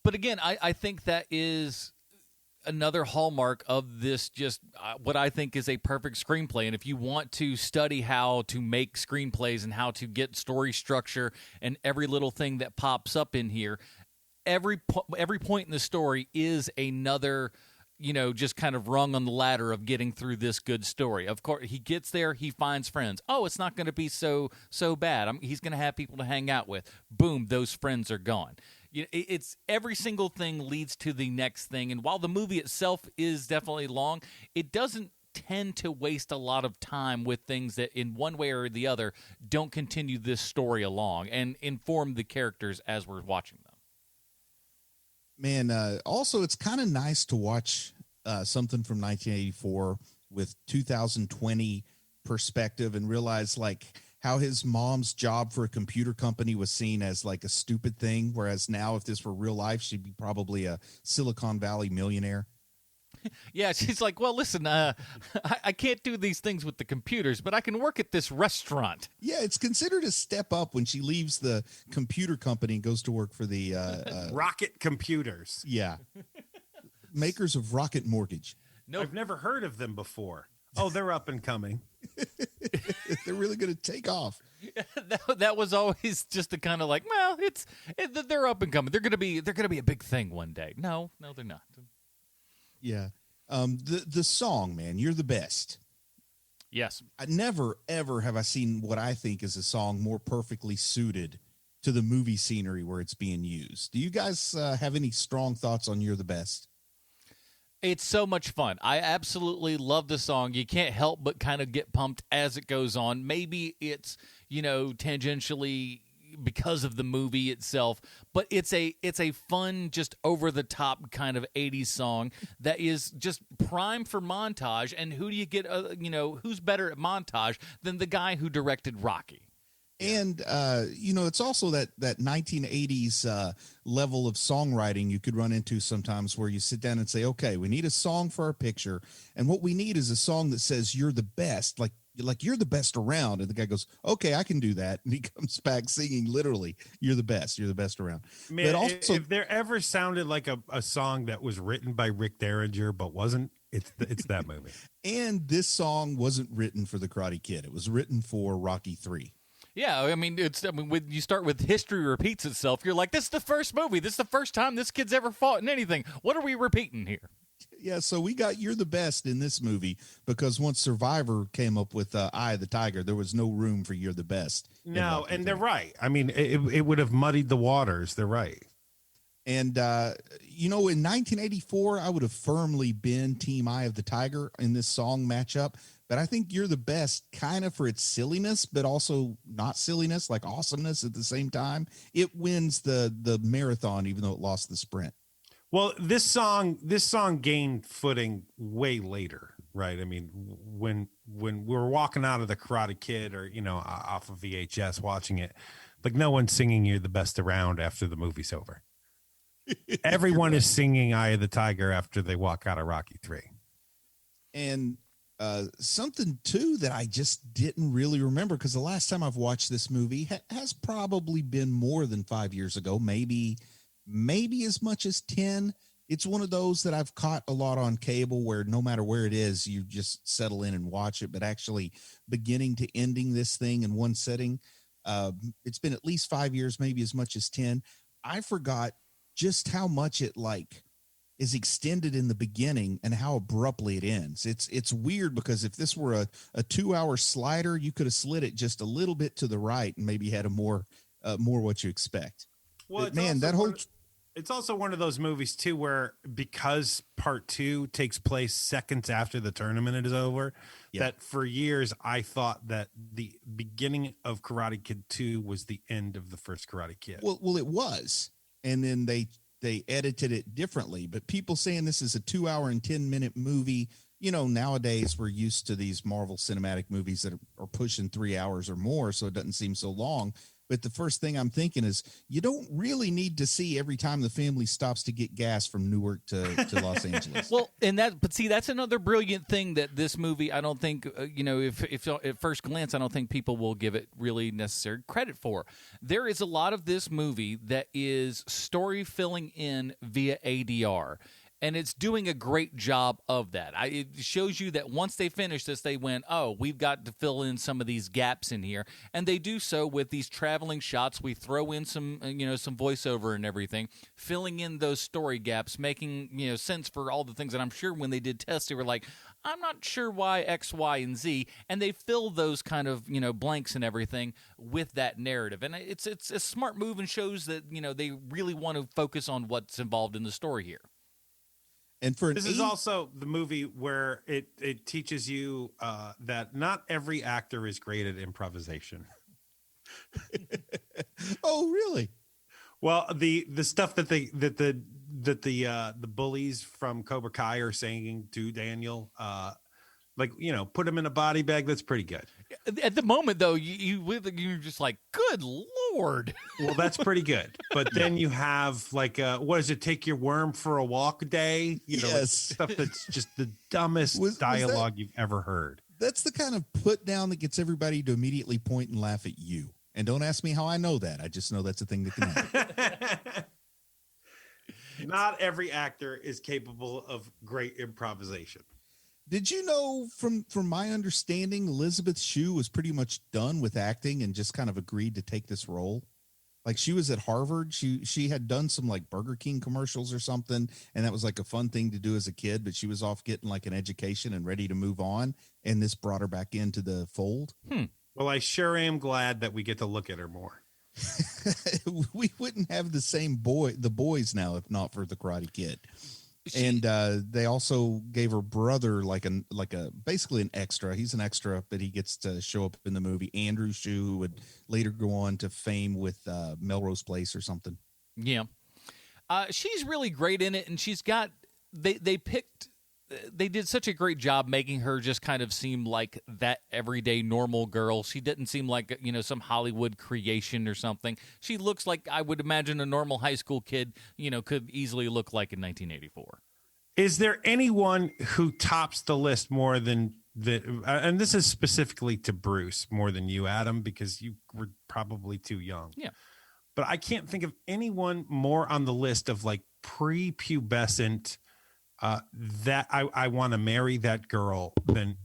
But again, I think that is another hallmark of this, just what I think is a perfect screenplay. And if you want to study how to make screenplays and how to get story structure and every little thing that pops up in here, every point in the story is another, just kind of rung on the ladder of getting through this good story. Of course, he gets there, he finds friends. Oh, it's not going to be so bad. He's going to have people to hang out with. Boom, those friends are gone. It's every single thing leads to the next thing. And while the movie itself is definitely long, it doesn't tend to waste a lot of time with things that in one way or the other don't continue this story along and inform the characters as we're watching them. Man, also, it's kind of nice to watch something from 1984 with 2020 perspective and realize, like, how his mom's job for a computer company was seen as like a stupid thing, whereas now, if this were real life, she'd be probably a Silicon Valley millionaire. Yeah, she's like, well, listen, I can't do these things with the computers, but I can work at this restaurant. Yeah, it's considered a step up when she leaves the computer company and goes to work for the Rocket Computers. Yeah, makers of Rocket Mortgage. No, I've never heard of them before. Oh, they're up and coming. They're really going to take off. That was always just a kind of like, well, they're up and coming. They're going to be a big thing one day. No, they're not. Yeah. The song, man, You're the Best. Yes. I never, ever have I seen what I think is a song more perfectly suited to the movie scenery where it's being used. Do you guys have any strong thoughts on You're the Best? It's so much fun. I absolutely love the song. You can't help but kind of get pumped as it goes on. Maybe it's, tangentially because of the movie itself, but it's a fun, just over the top kind of 80s song that is just prime for montage. And who do you get, who's better at montage than the guy who directed Rocky? And, it's also that 1980s level of songwriting you could run into sometimes, where you sit down and say, okay, we need a song for our picture. And what we need is a song that says you're the best. Like, you're the best around. And the guy goes, okay, I can do that. And he comes back singing literally, you're the best around. Man, But also, if there ever sounded like a song that was written by Rick Derringer but wasn't, it's that movie. and this song wasn't written for the Karate Kid. It was written for Rocky III. Yeah, I mean, when you start with history repeats itself, you're like, this is the first movie. This is the first time this kid's ever fought in anything. What are we repeating here? Yeah, so we got You're the Best in this movie because once Survivor came up with Eye of the Tiger, there was no room for You're the Best. No, and they're right. I mean, it would have muddied the waters. They're right. And, in 1984, I would have firmly been Team Eye of the Tiger in this song matchup. But I think You're the Best kind of for its silliness, but also not silliness, like awesomeness at the same time. It wins the marathon, even though it lost the sprint. Well, this song gained footing way later, right? I mean, when we were walking out of the Karate Kid or, off of VHS watching it, like no one's singing You're the Best around after the movie's over. Everyone is singing Eye of the Tiger after they walk out of Rocky III. And something, too, that I just didn't really remember, because the last time I've watched this movie has probably been more than 5 years ago, maybe as much as 10. It's one of those that I've caught a lot on cable where no matter where it is, you just settle in and watch it. But actually beginning to ending this thing in one setting, it's been at least 5 years, maybe as much as 10. I forgot just how much it is extended in the beginning and how abruptly it ends. It's weird because if this were a 2-hour slider, you could have slid it just a little bit to the right and maybe had a more what you expect. Well, but, it's also one of those movies too, where because part 2 takes place seconds after the tournament is over, that for years I thought that the beginning of Karate Kid 2 was the end of the first Karate Kid. Well, it was. And then they edited it differently, but people saying this is a 2-hour and 10-minute movie, nowadays we're used to these Marvel cinematic movies that are pushing 3 hours or more. So it doesn't seem so long. But the first thing I'm thinking is you don't really need to see every time the family stops to get gas from Newark to Los Angeles. Well, but see, that's another brilliant thing that this movie, I don't think, if at first glance, I don't think people will give it really necessary credit for. There is a lot of this movie that is story filling in via ADR. And it's doing a great job of that. It shows you that once they finish this, they went, oh, we've got to fill in some of these gaps in here. And they do so with these traveling shots. We throw in some voiceover and everything, filling in those story gaps, making, sense for all the things that I'm sure when they did tests, they were like, I'm not sure why X, Y, and Z. And they fill those kind of, blanks and everything with that narrative. And it's a smart move and shows that, they really want to focus on what's involved in the story here. And this is also the movie where it teaches you that not every actor is great at improvisation. Oh, really? Well, the stuff that the bullies from Cobra Kai are saying to Daniel, put him in a body bag. That's pretty good. At the moment, though, you're just like, good Lord. Well, that's pretty good. But then you have what does it take your worm for a walk day? Stuff that's just the dumbest dialogue you've ever heard. That's the kind of put down that gets everybody to immediately point and laugh at you. And don't ask me how I know that. I just know that's a thing that can happen. Not every actor is capable of great improvisation. Did you know from my understanding, Elizabeth Shue was pretty much done with acting and just kind of agreed to take this role? Like she was at Harvard. She had done some like Burger King commercials or something. And that was like a fun thing to do as a kid, but she was off getting like an education and ready to move on. And this brought her back into the fold. Well, I sure am glad that we get to look at her more. We wouldn't have the boys now if not for the Karate Kid. And they also gave her brother like a basically an extra. He's an extra, but he gets to show up in the movie. Andrew Shue, who would later go on to fame with Melrose Place or something. Yeah, she's really great in it, and she's got they did such a great job making her just kind of seem like that everyday normal girl. She didn't seem like, some Hollywood creation or something. She looks like I would imagine a normal high school kid, could easily look like in 1984. Is there anyone who tops the list more than and this is specifically to Bruce more than you, Adam, because you were probably too young. Yeah. But I can't think of anyone more on the list of like prepubescent that I want to marry that girl than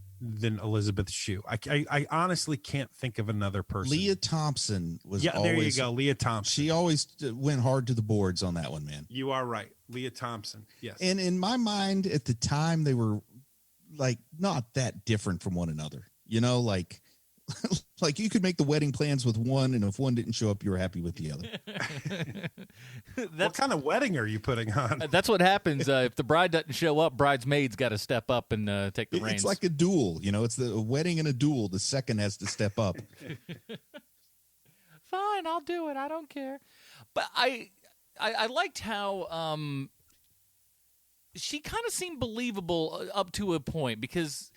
Elizabeth Shue. I honestly can't think of another person. Leah Thompson was there you go. Leah Thompson. She always went hard to the boards on that one, man. You are right. Leah Thompson. Yes. And in my mind at the time, they were like not that different from one another, you know, like you could make the wedding plans with one, and if one didn't show up, you were happy with the other. What kind of wedding are you putting on? That's what happens. If the bride doesn't show up, bridesmaids got to step up and take the reins. It's like a duel, you know, it's a wedding and a duel. The second has to step up. Fine, I'll do it. I don't care. But I liked how she kind of seemed believable up to a point, because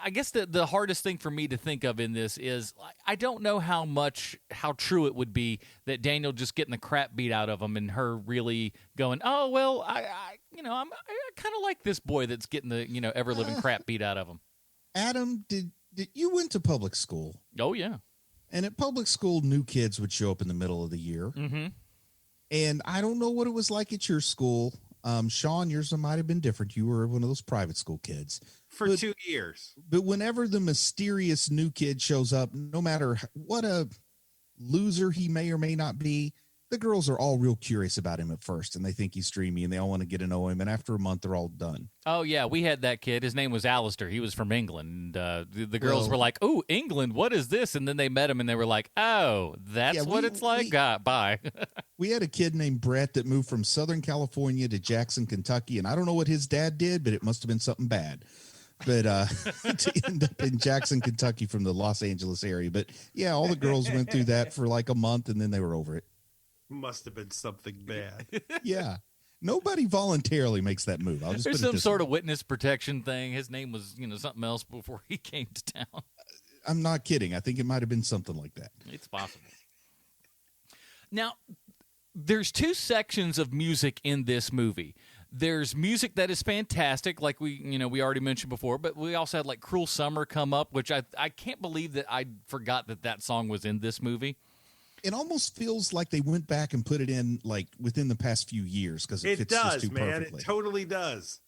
I guess the hardest thing for me to think of in this is I don't know how true it would be that Daniel just getting the crap beat out of him and her really going, oh, well, I kind of like this boy that's getting the, ever living crap beat out of him. Adam, did you went to public school? Oh, yeah. And at public school, new kids would show up in the middle of the year. Mm-hmm. And I don't know what it was like at your school. Sean, yours might have been different. You were one of those private school kids. For 2 years. But whenever the mysterious new kid shows up, no matter what a loser he may or may not be, the girls are all real curious about him at first, and they think he's streamy, and they all want to get to know him. And after a month, they're all done. Oh, yeah. We had that kid. His name was Alistair. He was from England. The girls were like, oh, England, what is this? And then they met him, and they were like, oh, that's what it's like? Bye. We had a kid named Brett that moved from Southern California to Jackson, Kentucky, and I don't know what his dad did, but it must have been something bad. But to end up in Jackson, Kentucky from the Los Angeles area. But, yeah, all the girls went through that for like a month, and then they were over it. Must have been something bad. Yeah. Nobody voluntarily makes that move. There's some sort of witness protection thing. His name was, something else before he came to town. I'm not kidding. I think it might have been something like that. It's possible. Now, there's two sections of music in this movie. There's music that is fantastic, like we already mentioned before, but we also had like Cruel Summer come up, which I can't believe that I forgot that song was in this movie. It almost feels like they went back and put it in like within the past few years, because it fits just too perfectly. It totally does.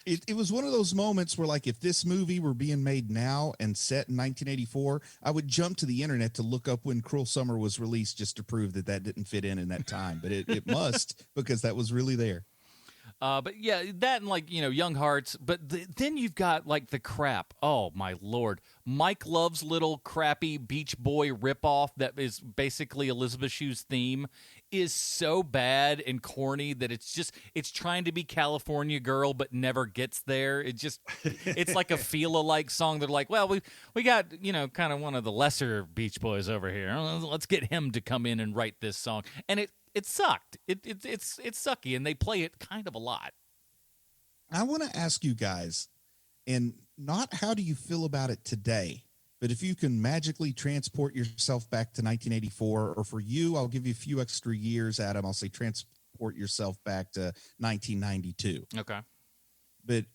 It was one of those moments where, like, if this movie were being made now and set in 1984, I would jump to the internet to look up when Cruel Summer was released just to prove that didn't fit in that time. But it must, because that was really there. But yeah, that and like, Young Hearts. But then you've got like the crap. Oh, my Lord. Mike Love's little crappy Beach Boy ripoff that is basically Elizabeth Shue's theme is so bad and corny that it's trying to be California Girl but never gets there. It's like a feel-alike song. They're like, well, we got, kind of one of the lesser Beach Boys over here. Let's get him to come in and write this song. And it sucked. It's sucky, and they play it kind of a lot. I want to ask you guys, and not how do you feel about it today, but if you can magically transport yourself back to 1984, or for you, I'll give you a few extra years, Adam. I'll say transport yourself back to 1992. Okay. But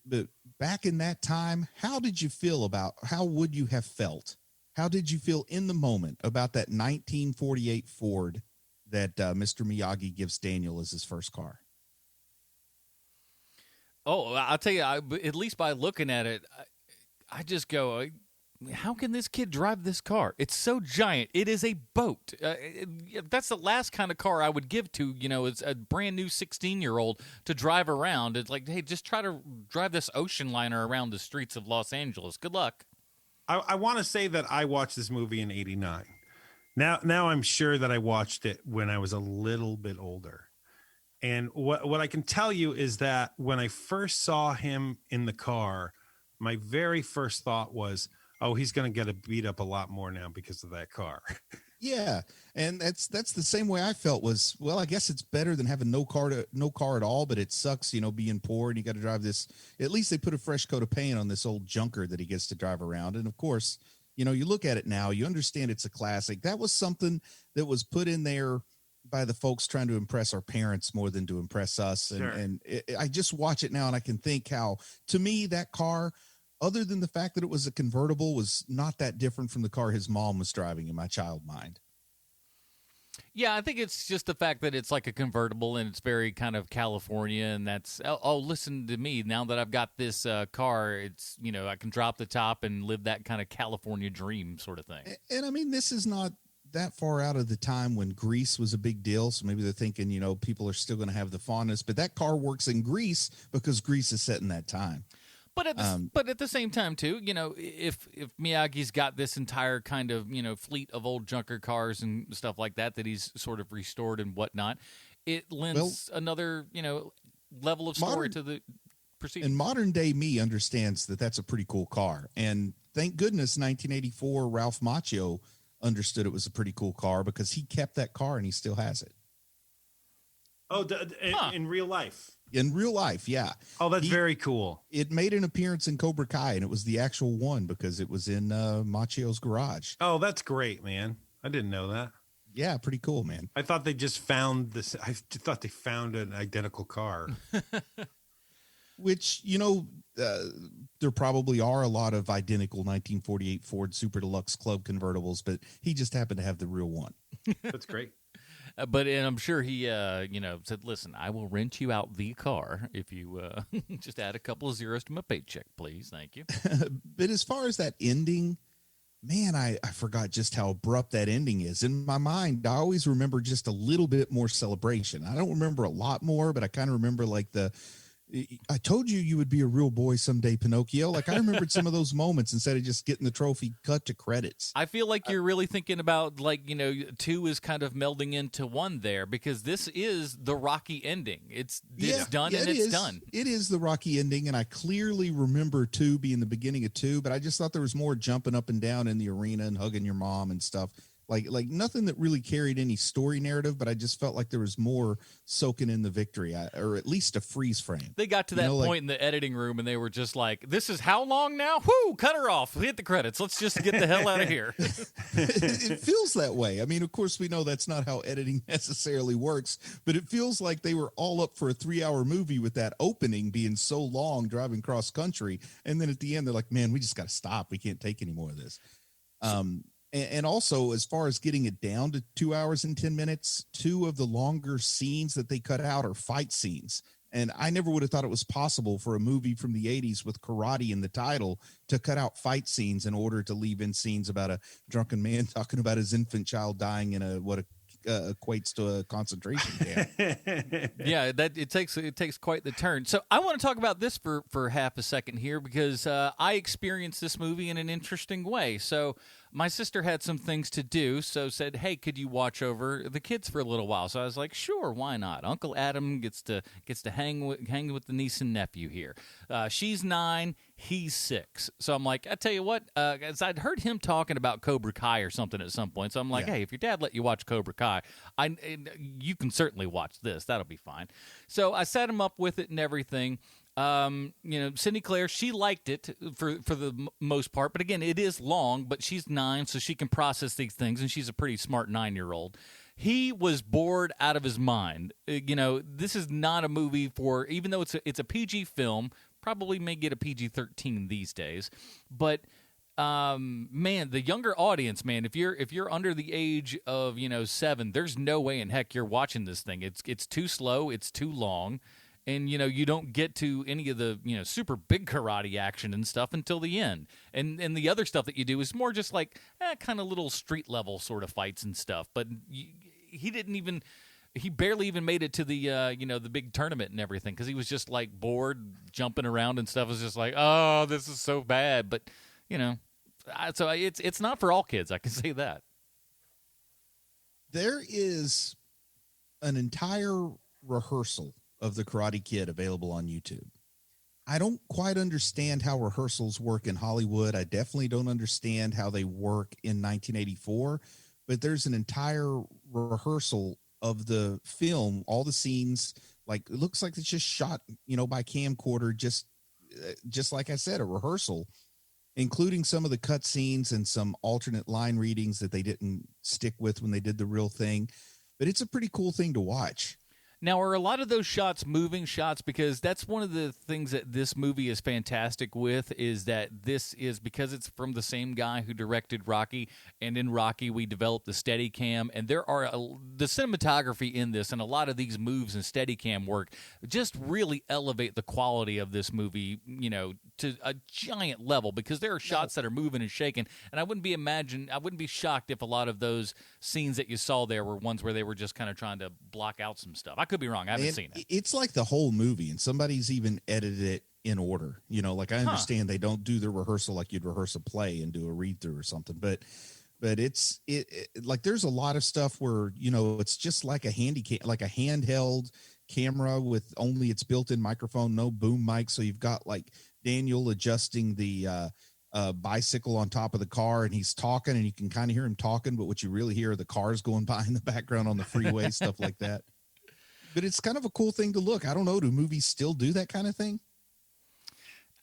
back in that time, how would you have felt? How did you feel in the moment about that 1948 Ford that Mr. Miyagi gives Daniel as his first car? Oh, I'll tell you, at least by looking at it, I just go, how can this kid drive this car? It's so giant. It is a boat. That's the last kind of car I would give to, it's a brand new 16-year-old to drive around. It's like, hey, just try to drive this ocean liner around the streets of Los Angeles. Good luck. I want to say that I watched this movie in 89. Now I'm sure that I watched it when I was a little bit older. And what I can tell you is that when I first saw him in the car, my very first thought was, oh, he's going to get beat up a lot more now because of that car. Yeah. And that's the same way I felt was, well, I guess it's better than having no car at all, but it sucks, being poor and you got to drive this. At least they put a fresh coat of paint on this old junker that he gets to drive around. And of course, you look at it now, you understand it's a classic. That was something that was put in there by the folks trying to impress our parents more than to impress us. Sure. And I just watch it now and I can think how, to me, that car other than the fact that it was a convertible, was not that different from the car his mom was driving in my child mind. Yeah, I think it's just the fact that it's like a convertible and it's very kind of California, and that's, oh, listen to me. Now that I've got this car, it's, I can drop the top and live that kind of California dream sort of thing. And I mean, this is not that far out of the time when Grease was a big deal. So maybe they're thinking, people are still going to have the fondness, but that car works in Grease because Grease is set in that time. But at the same time, too, if Miyagi's got this entire kind of, fleet of old junker cars and stuff like that he's sort of restored and whatnot, it lends another, level of story to the proceedings. And modern day me understands that that's a pretty cool car. And thank goodness 1984 Ralph Macchio understood it was a pretty cool car, because he kept that car and he still has it. Oh, in real life? In real life, yeah. Oh, that's very cool. It made an appearance in Cobra Kai, and it was the actual one because it was in Macchio's garage. Oh, that's great, man. I didn't know that. Yeah, pretty cool, man. I thought they just found this. I thought they found an identical car. Which, there probably are a lot of identical 1948 Ford Super Deluxe Club convertibles, but he just happened to have the real one. That's great. And I'm sure he, said, listen, I will rent you out the car if you just add a couple of zeros to my paycheck, please. Thank you. But as far as that ending, man, I forgot just how abrupt that ending is. In my mind, I always remember just a little bit more celebration. I don't remember a lot more, but I kind of remember like I told you would be a real boy someday, Pinocchio. Like, I remembered some of those moments instead of just getting the trophy cut to credits. I feel like you're really thinking about, like, 2 is kind of melding into 1 there, because this is the Rocky ending. It's done and it's done. It is the Rocky ending, and I clearly remember 2 being the beginning of 2, but I just thought there was more jumping up and down in the arena and hugging your mom and stuff. Like nothing that really carried any story narrative, but I just felt like there was more soaking in the victory, or at least a freeze frame. They got to that point in the editing room, and they were just like, this is how long now? Whoo, cut her off. Hit the credits. Let's just get the hell out of here. It feels that way. I mean, of course, we know that's not how editing necessarily works, but it feels like they were all up for a 3-hour movie with that opening being so long, driving cross country. And then at the end, they're like, man, we just got to stop. We can't take any more of this. And also, as far as getting it down to 2 hours and 10 minutes, 2 of the longer scenes that they cut out are fight scenes. And I never would have thought it was possible for a movie from the 80s with karate in the title to cut out fight scenes in order to leave in scenes about a drunken man talking about his infant child dying in what equates to a concentration camp. Yeah, it takes quite the turn. So I want to talk about this for half a second here, because I experienced this movie in an interesting way. So my sister had some things to do, so said, hey, could you watch over the kids for a little while? So I was like, sure, why not? Uncle Adam gets to hang with the niece and nephew here. She's 9, he's 6. So I'm like, I tell you what, as I'd heard him talking about Cobra Kai or something at some point, so I'm like, hey, if your dad let you watch Cobra Kai, you can certainly watch this. That'll be fine. So I set him up with it and everything. Cindy Claire, she liked it for the most part, but again, it is long, but she's 9, so she can process these things, and she's a pretty smart 9-year-old. He was bored out of his mind. This is not a movie for, even though it's a PG film, probably may get a PG-13 these days, but man, the younger audience, man, if you're under the age of 7, there's no way in heck you're watching this thing. It's too slow, it's too long. And, you don't get to any of the, super big karate action and stuff until the end. And the other stuff that you do is more just like kind of little street level sort of fights and stuff. But he barely even made it to the, the big tournament and everything, because he was just like bored, jumping around and stuff. It was just like, oh, this is so bad. But, so it's not for all kids. I can say that. There is an entire rehearsal of the Karate Kid available on YouTube. I don't quite understand how rehearsals work in Hollywood. I definitely don't understand how they work in 1984, but there's an entire rehearsal of the film, all the scenes. Like, it looks like it's just shot, by camcorder, just like I said, a rehearsal, including some of the cut scenes and some alternate line readings that they didn't stick with when they did the real thing. But it's a pretty cool thing to watch. Now, are a lot of those shots moving shots? Because that's one of the things that this movie is fantastic with, is that this is, because it's from the same guy who directed Rocky, and in Rocky we developed the Steadicam, and there are the cinematography in this, and a lot of these moves and Steadicam work just really elevate the quality of this movie, to a giant level, because there are shots that are moving and shaking, and I wouldn't be shocked if a lot of those scenes that you saw there were ones where they were just kind of trying to block out some stuff. I could be wrong. I haven't seen it. It's like the whole movie, and somebody's even edited it in order. Like I understand they don't do the rehearsal like you'd rehearse a play and do a read through or something, but it's like there's a lot of stuff where it's just like a like a handheld camera with only its built-in microphone, no boom mic. So you've got like Daniel adjusting the bicycle on top of the car, and he's talking, and you can kind of hear him talking, but what you really hear are the cars going by in the background on the freeway, stuff like that. But it's kind of a cool thing to look. I don't know. Do movies still do that kind of thing?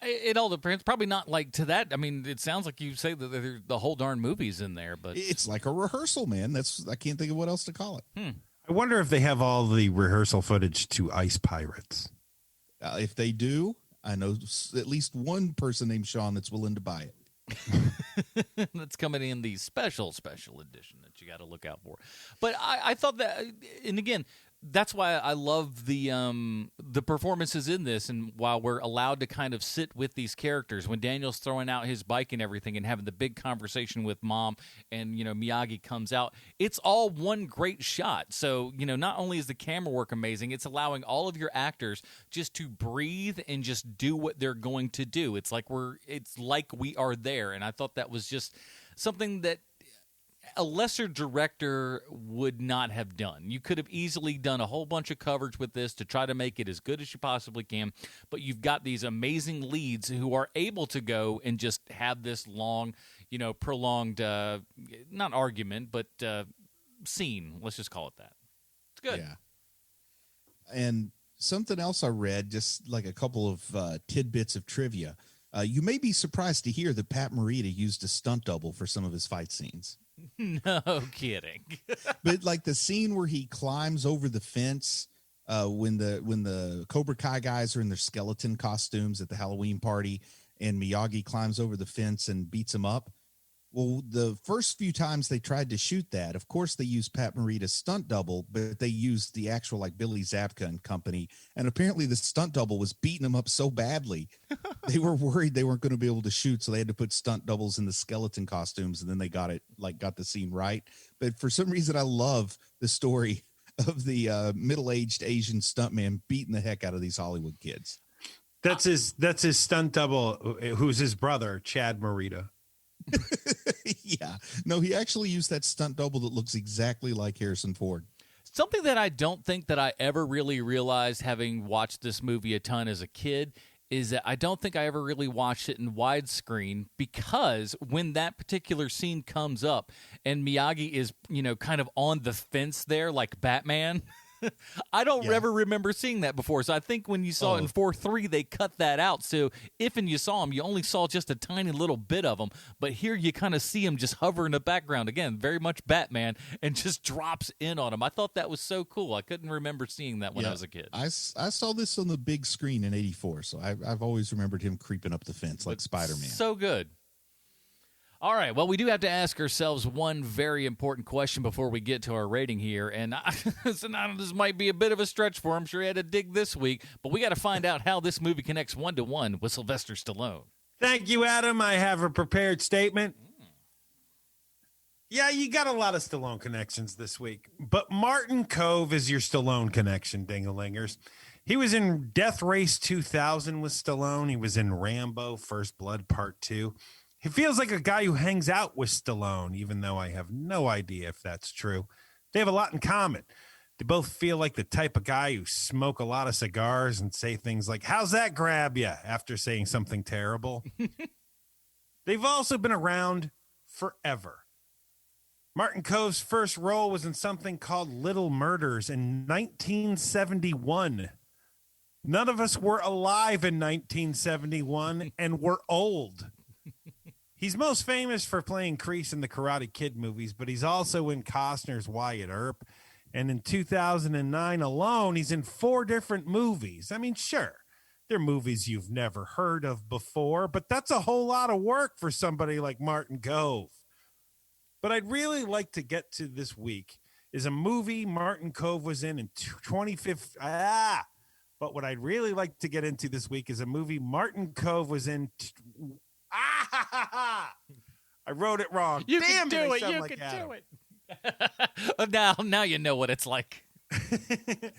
It all depends. Probably not like to that. I mean, it sounds like you say that the whole darn movie's in there, but it's like a rehearsal, man. I can't think of what else to call it. I wonder if they have all the rehearsal footage to Ice Pirates. If they do, I know at least one person named Sean that's willing to buy it. That's coming in the special edition that you got to look out for. But I thought that, and again, that's why I love the performances in this, and while we're allowed to kind of sit with these characters, when Daniel's throwing out his bike and everything and having the big conversation with Mom, and Miyagi comes out, it's all one great shot. So not only is the camera work amazing, it's allowing all of your actors just to breathe and just do what they're going to do. It's like we are there, and I thought that was just something that a lesser director would not have done. You could have easily done a whole bunch of coverage with this to try to make it as good as you possibly can, but you've got these amazing leads who are able to go and just have this long, prolonged, not argument, but scene. Let's just call it that. It's good. Yeah. And something else I read, just like a couple of tidbits of trivia. You may be surprised to hear that Pat Morita used a stunt double for some of his fight scenes. No kidding. But like the scene where he climbs over the fence when the Cobra Kai guys are in their skeleton costumes at the Halloween party, and Miyagi climbs over the fence and beats him up. Well, the first few times they tried to shoot that, of course, they used Pat Morita's stunt double, but they used the actual like Billy Zabka and company. And apparently the stunt double was beating him up so badly, they were worried they weren't going to be able to shoot. So they had to put stunt doubles in the skeleton costumes, and then they got the scene right. But for some reason, I love the story of the middle-aged Asian stuntman beating the heck out of these Hollywood kids. That's his stunt double, who's his brother, Chad Morita. Yeah. No, he actually used that stunt double that looks exactly like Harrison Ford. Something that I don't think that I ever really realized, having watched this movie a ton as a kid, is that I don't think I ever really watched it in widescreen, because when that particular scene comes up and Miyagi is, kind of on the fence there like Batman, I don't ever remember seeing that before. So I think when you saw it in 4:3, they cut that out. So if you saw him, you only saw just a tiny little bit of him. But here you kind of see him just hover in the background. Again, very much Batman, and just drops in on him. I thought that was so cool. I couldn't remember seeing that when I was a kid. I saw this on the big screen in '84, so I've always remembered him creeping up the fence like Spider-Man. So good. All right, well, we do have to ask ourselves one very important question before we get to our rating here, and this might be a bit of a stretch for him. I'm sure he had to dig this week, but we got to find out how this movie connects 1-to-1 with Sylvester Stallone. Thank you, Adam. I have a prepared statement. Yeah, you got a lot of Stallone connections this week, but Martin Kove is your Stallone connection, ding-a-lingers. He was in Death Race 2000 with Stallone. He was in Rambo, First Blood Part 2. He feels like a guy who hangs out with Stallone, even though I have no idea if that's true. They have a lot in common. They both feel like the type of guy who smoke a lot of cigars and say things like, "How's that grab ya?" after saying something terrible. They've also been around forever. Martin Kove's first role was in something called Little Murders in 1971. None of us were alive in 1971, and we're old. He's most famous for playing Kreese in the Karate Kid movies, but he's also in Costner's Wyatt Earp. And in 2009 alone, he's in 4 different movies. I mean, sure, they're movies you've never heard of before, but that's a whole lot of work for somebody like Martin Kove. But I'd really like to get to this week is a movie Martin Kove was in 2015. But what I'd really like to get into this week is a movie Martin Kove was in. I wrote it wrong. You Damn can do it. You like can Adam. do it. now you know what it's like.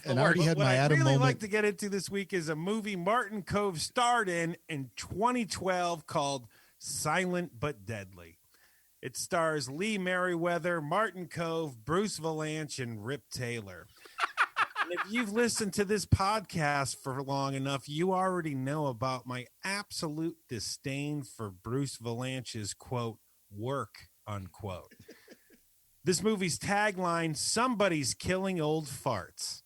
And I already had what my I'd Adam really moment. like to get into this week is a movie Martin Kove starred in 2012 called Silent but Deadly. It stars Lee Merriweather, Martin Kove, Bruce Valanche, and Rip Taylor. And if you've listened to this podcast for long enough, you already know about my absolute disdain for Bruce Valanche's, quote, work, unquote. This movie's tagline, somebody's killing old farts.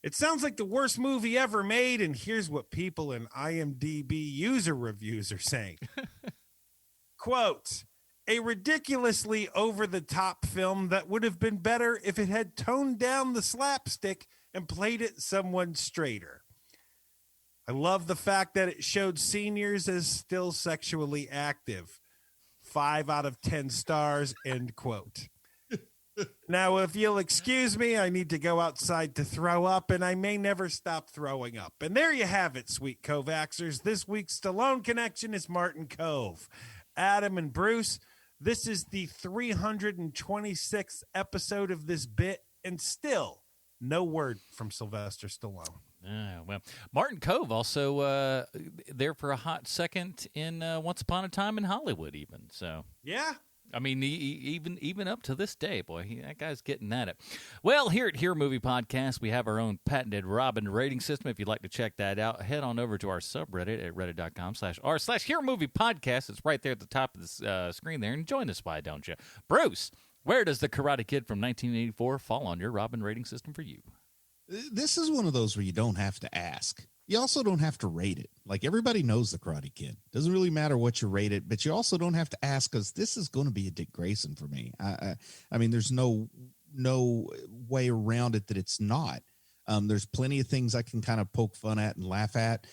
It sounds like the worst movie ever made, and here's what people in IMDb user reviews are saying. Quote, a ridiculously over-the-top film that would have been better if it had toned down the slapstick and played it someone straighter. I love the fact that it showed seniors as still sexually active. 5 out of 10 stars, end quote. Now, if you'll excuse me, I need to go outside to throw up, and I may never stop throwing up. And there you have it, sweet Kovaxers. This week's Stallone Connection is Martin Kove. Adam and Bruce, this is the 326th episode of this bit, and still no word from Sylvester Stallone. Well, Martin Kove also there for a hot second in Once Upon a Time in Hollywood, even. So Yeah. I mean, even up to this day, boy, that guy's getting at it. Well, here at Hear Movie Podcast, we have our own patented Robin rating system. If you'd like to check that out, head on over to our subreddit at reddit.com/r/Hear Movie Podcast. It's right there at the top of the screen there, and join us, why don't you? Bruce, where does the Karate Kid from 1984 fall on your Robin rating system for you? This is one of those where you don't have to ask. You also don't have to rate it. Like, everybody knows the Karate Kid. Doesn't really matter what you rate it, but you also don't have to ask, because this is going to be a Dick Grayson for me. I mean, there's no way around it that it's not. There's plenty of things I can kind of poke fun at and laugh at.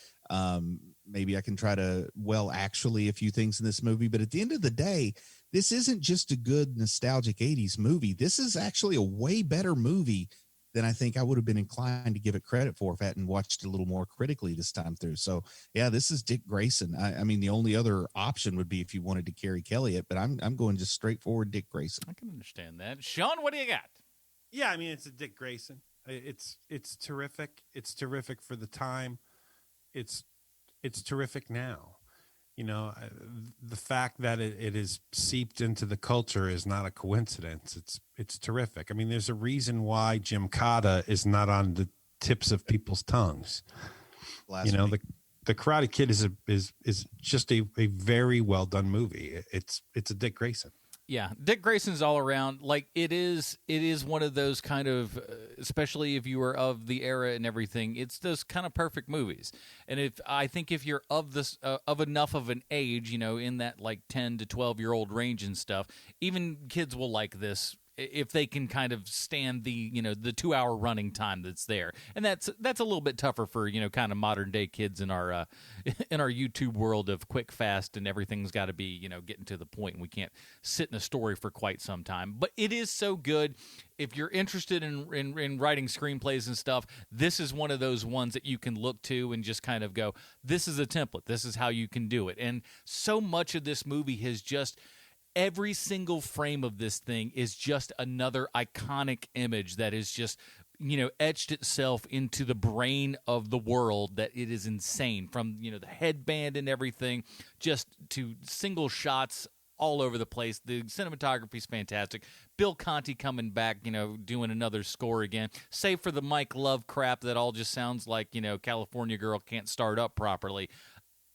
Maybe I can try to, actually a few things in this movie. But at the end of the day, this isn't just a good nostalgic 80s movie. This is actually a way better movie than I think I would have been inclined to give it credit for if I hadn't watched it a little more critically this time through. So, yeah, this is Dick Grayson. I mean, the only other option would be if you wanted to carry Kelly it, but I'm going just straightforward Dick Grayson. I can understand that. Sean, what do you got? Yeah, I mean, it's a Dick Grayson. It's terrific. It's terrific for the time. It's terrific now. You know, the fact that it is seeped into the culture is not a coincidence. It's terrific. I mean, there's a reason why Jim Cotta is not on the tips of people's tongues. You know, the Karate Kid is just a very well done movie. It's a Dick Grayson. Yeah, Dick Grayson's all around. Like, it is one of those kind of, especially if you are of the era and everything, it's those kind of perfect movies. And I think if you're of this of enough of an age, you know, in that like 10 to 12-year-old range and stuff, even kids will like this if they can kind of stand the, you know, the 2-hour running time that's there. And that's a little bit tougher for, you know, kind of modern day kids in our YouTube world of quick, fast, and everything's got to be, you know, getting to the point, and we can't sit in a story for quite some time. But it is so good. If you're interested in writing screenplays and stuff, this is one of those ones that you can look to and just kind of go, this is a template. This is how you can do it. And so much of this movie has just, every single frame of this thing is just another iconic image that is just, you know, etched itself into the brain of the world, that it is insane. From, you know, the headband and everything, just to single shots all over the place. The cinematography is fantastic. Bill Conti coming back, you know, doing another score again. Save for the Mike Love crap that all just sounds like, you know, California Girl can't start up properly.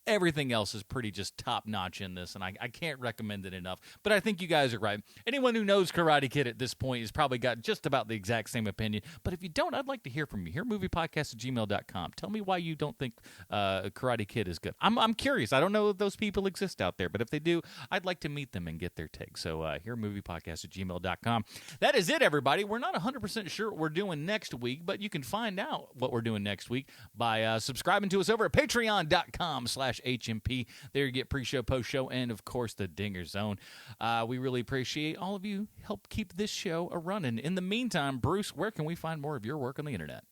everything else is pretty just top-notch in this, and I can't recommend it enough. But I think you guys are right. Anyone who knows Karate Kid at this point has probably got just about the exact same opinion. But if you don't, I'd like to hear from you. HearMoviePodcast@gmail.com. Tell me why you don't think Karate Kid is good. I'm curious. I don't know if those people exist out there, but if they do, I'd like to meet them and get their take. So HearMoviePodcast@gmail.com. That is it, everybody. We're not 100% sure what we're doing next week, but you can find out what we're doing next week by subscribing to us over at patreon.com/HMP. There you get pre-show, post-show, and, of course, the Dinger Zone. We really appreciate all of you help keep this show a-running. In the meantime, Bruce, where can we find more of your work on the internet?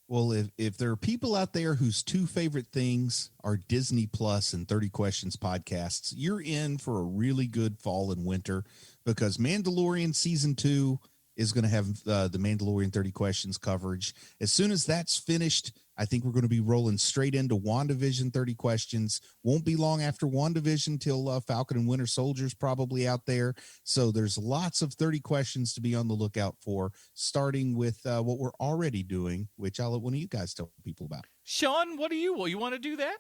Well, if there are people out there whose two favorite things are Disney Plus and 30 Questions podcasts, you're in for a really good fall and winter, because Mandalorian Season 2 is going to have the Mandalorian 30 Questions coverage. As soon as that's finished, I think we're going to be rolling straight into WandaVision 30 Questions. Won't be long after WandaVision till Falcon and Winter Soldier's probably out there. So there's lots of 30 Questions to be on the lookout for, starting with what we're already doing, which I'll let one of you guys tell people about. Sean, what do you want to do that?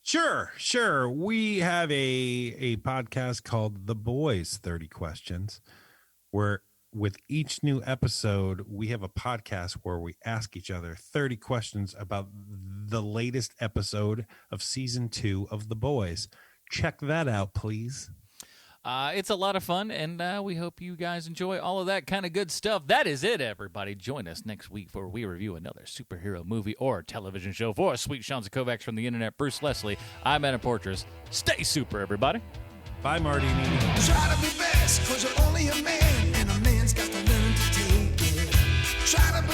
Sure. We have a podcast called The Boys 30 Questions, where with each new episode, we have a podcast where we ask each other 30 questions about the latest episode of season 2 of The Boys. Check that out, please. It's a lot of fun, and we hope you guys enjoy all of that kind of good stuff. That is it, everybody. Join us next week for we review another superhero movie or television show. For Sweet Sean Kovacs from the internet, Bruce Leslie, I'm Anna Portress. Stay super, everybody. Bye, Marty. Try to be best, 'cause you're only a man, and a man's got to learn to take it. Try to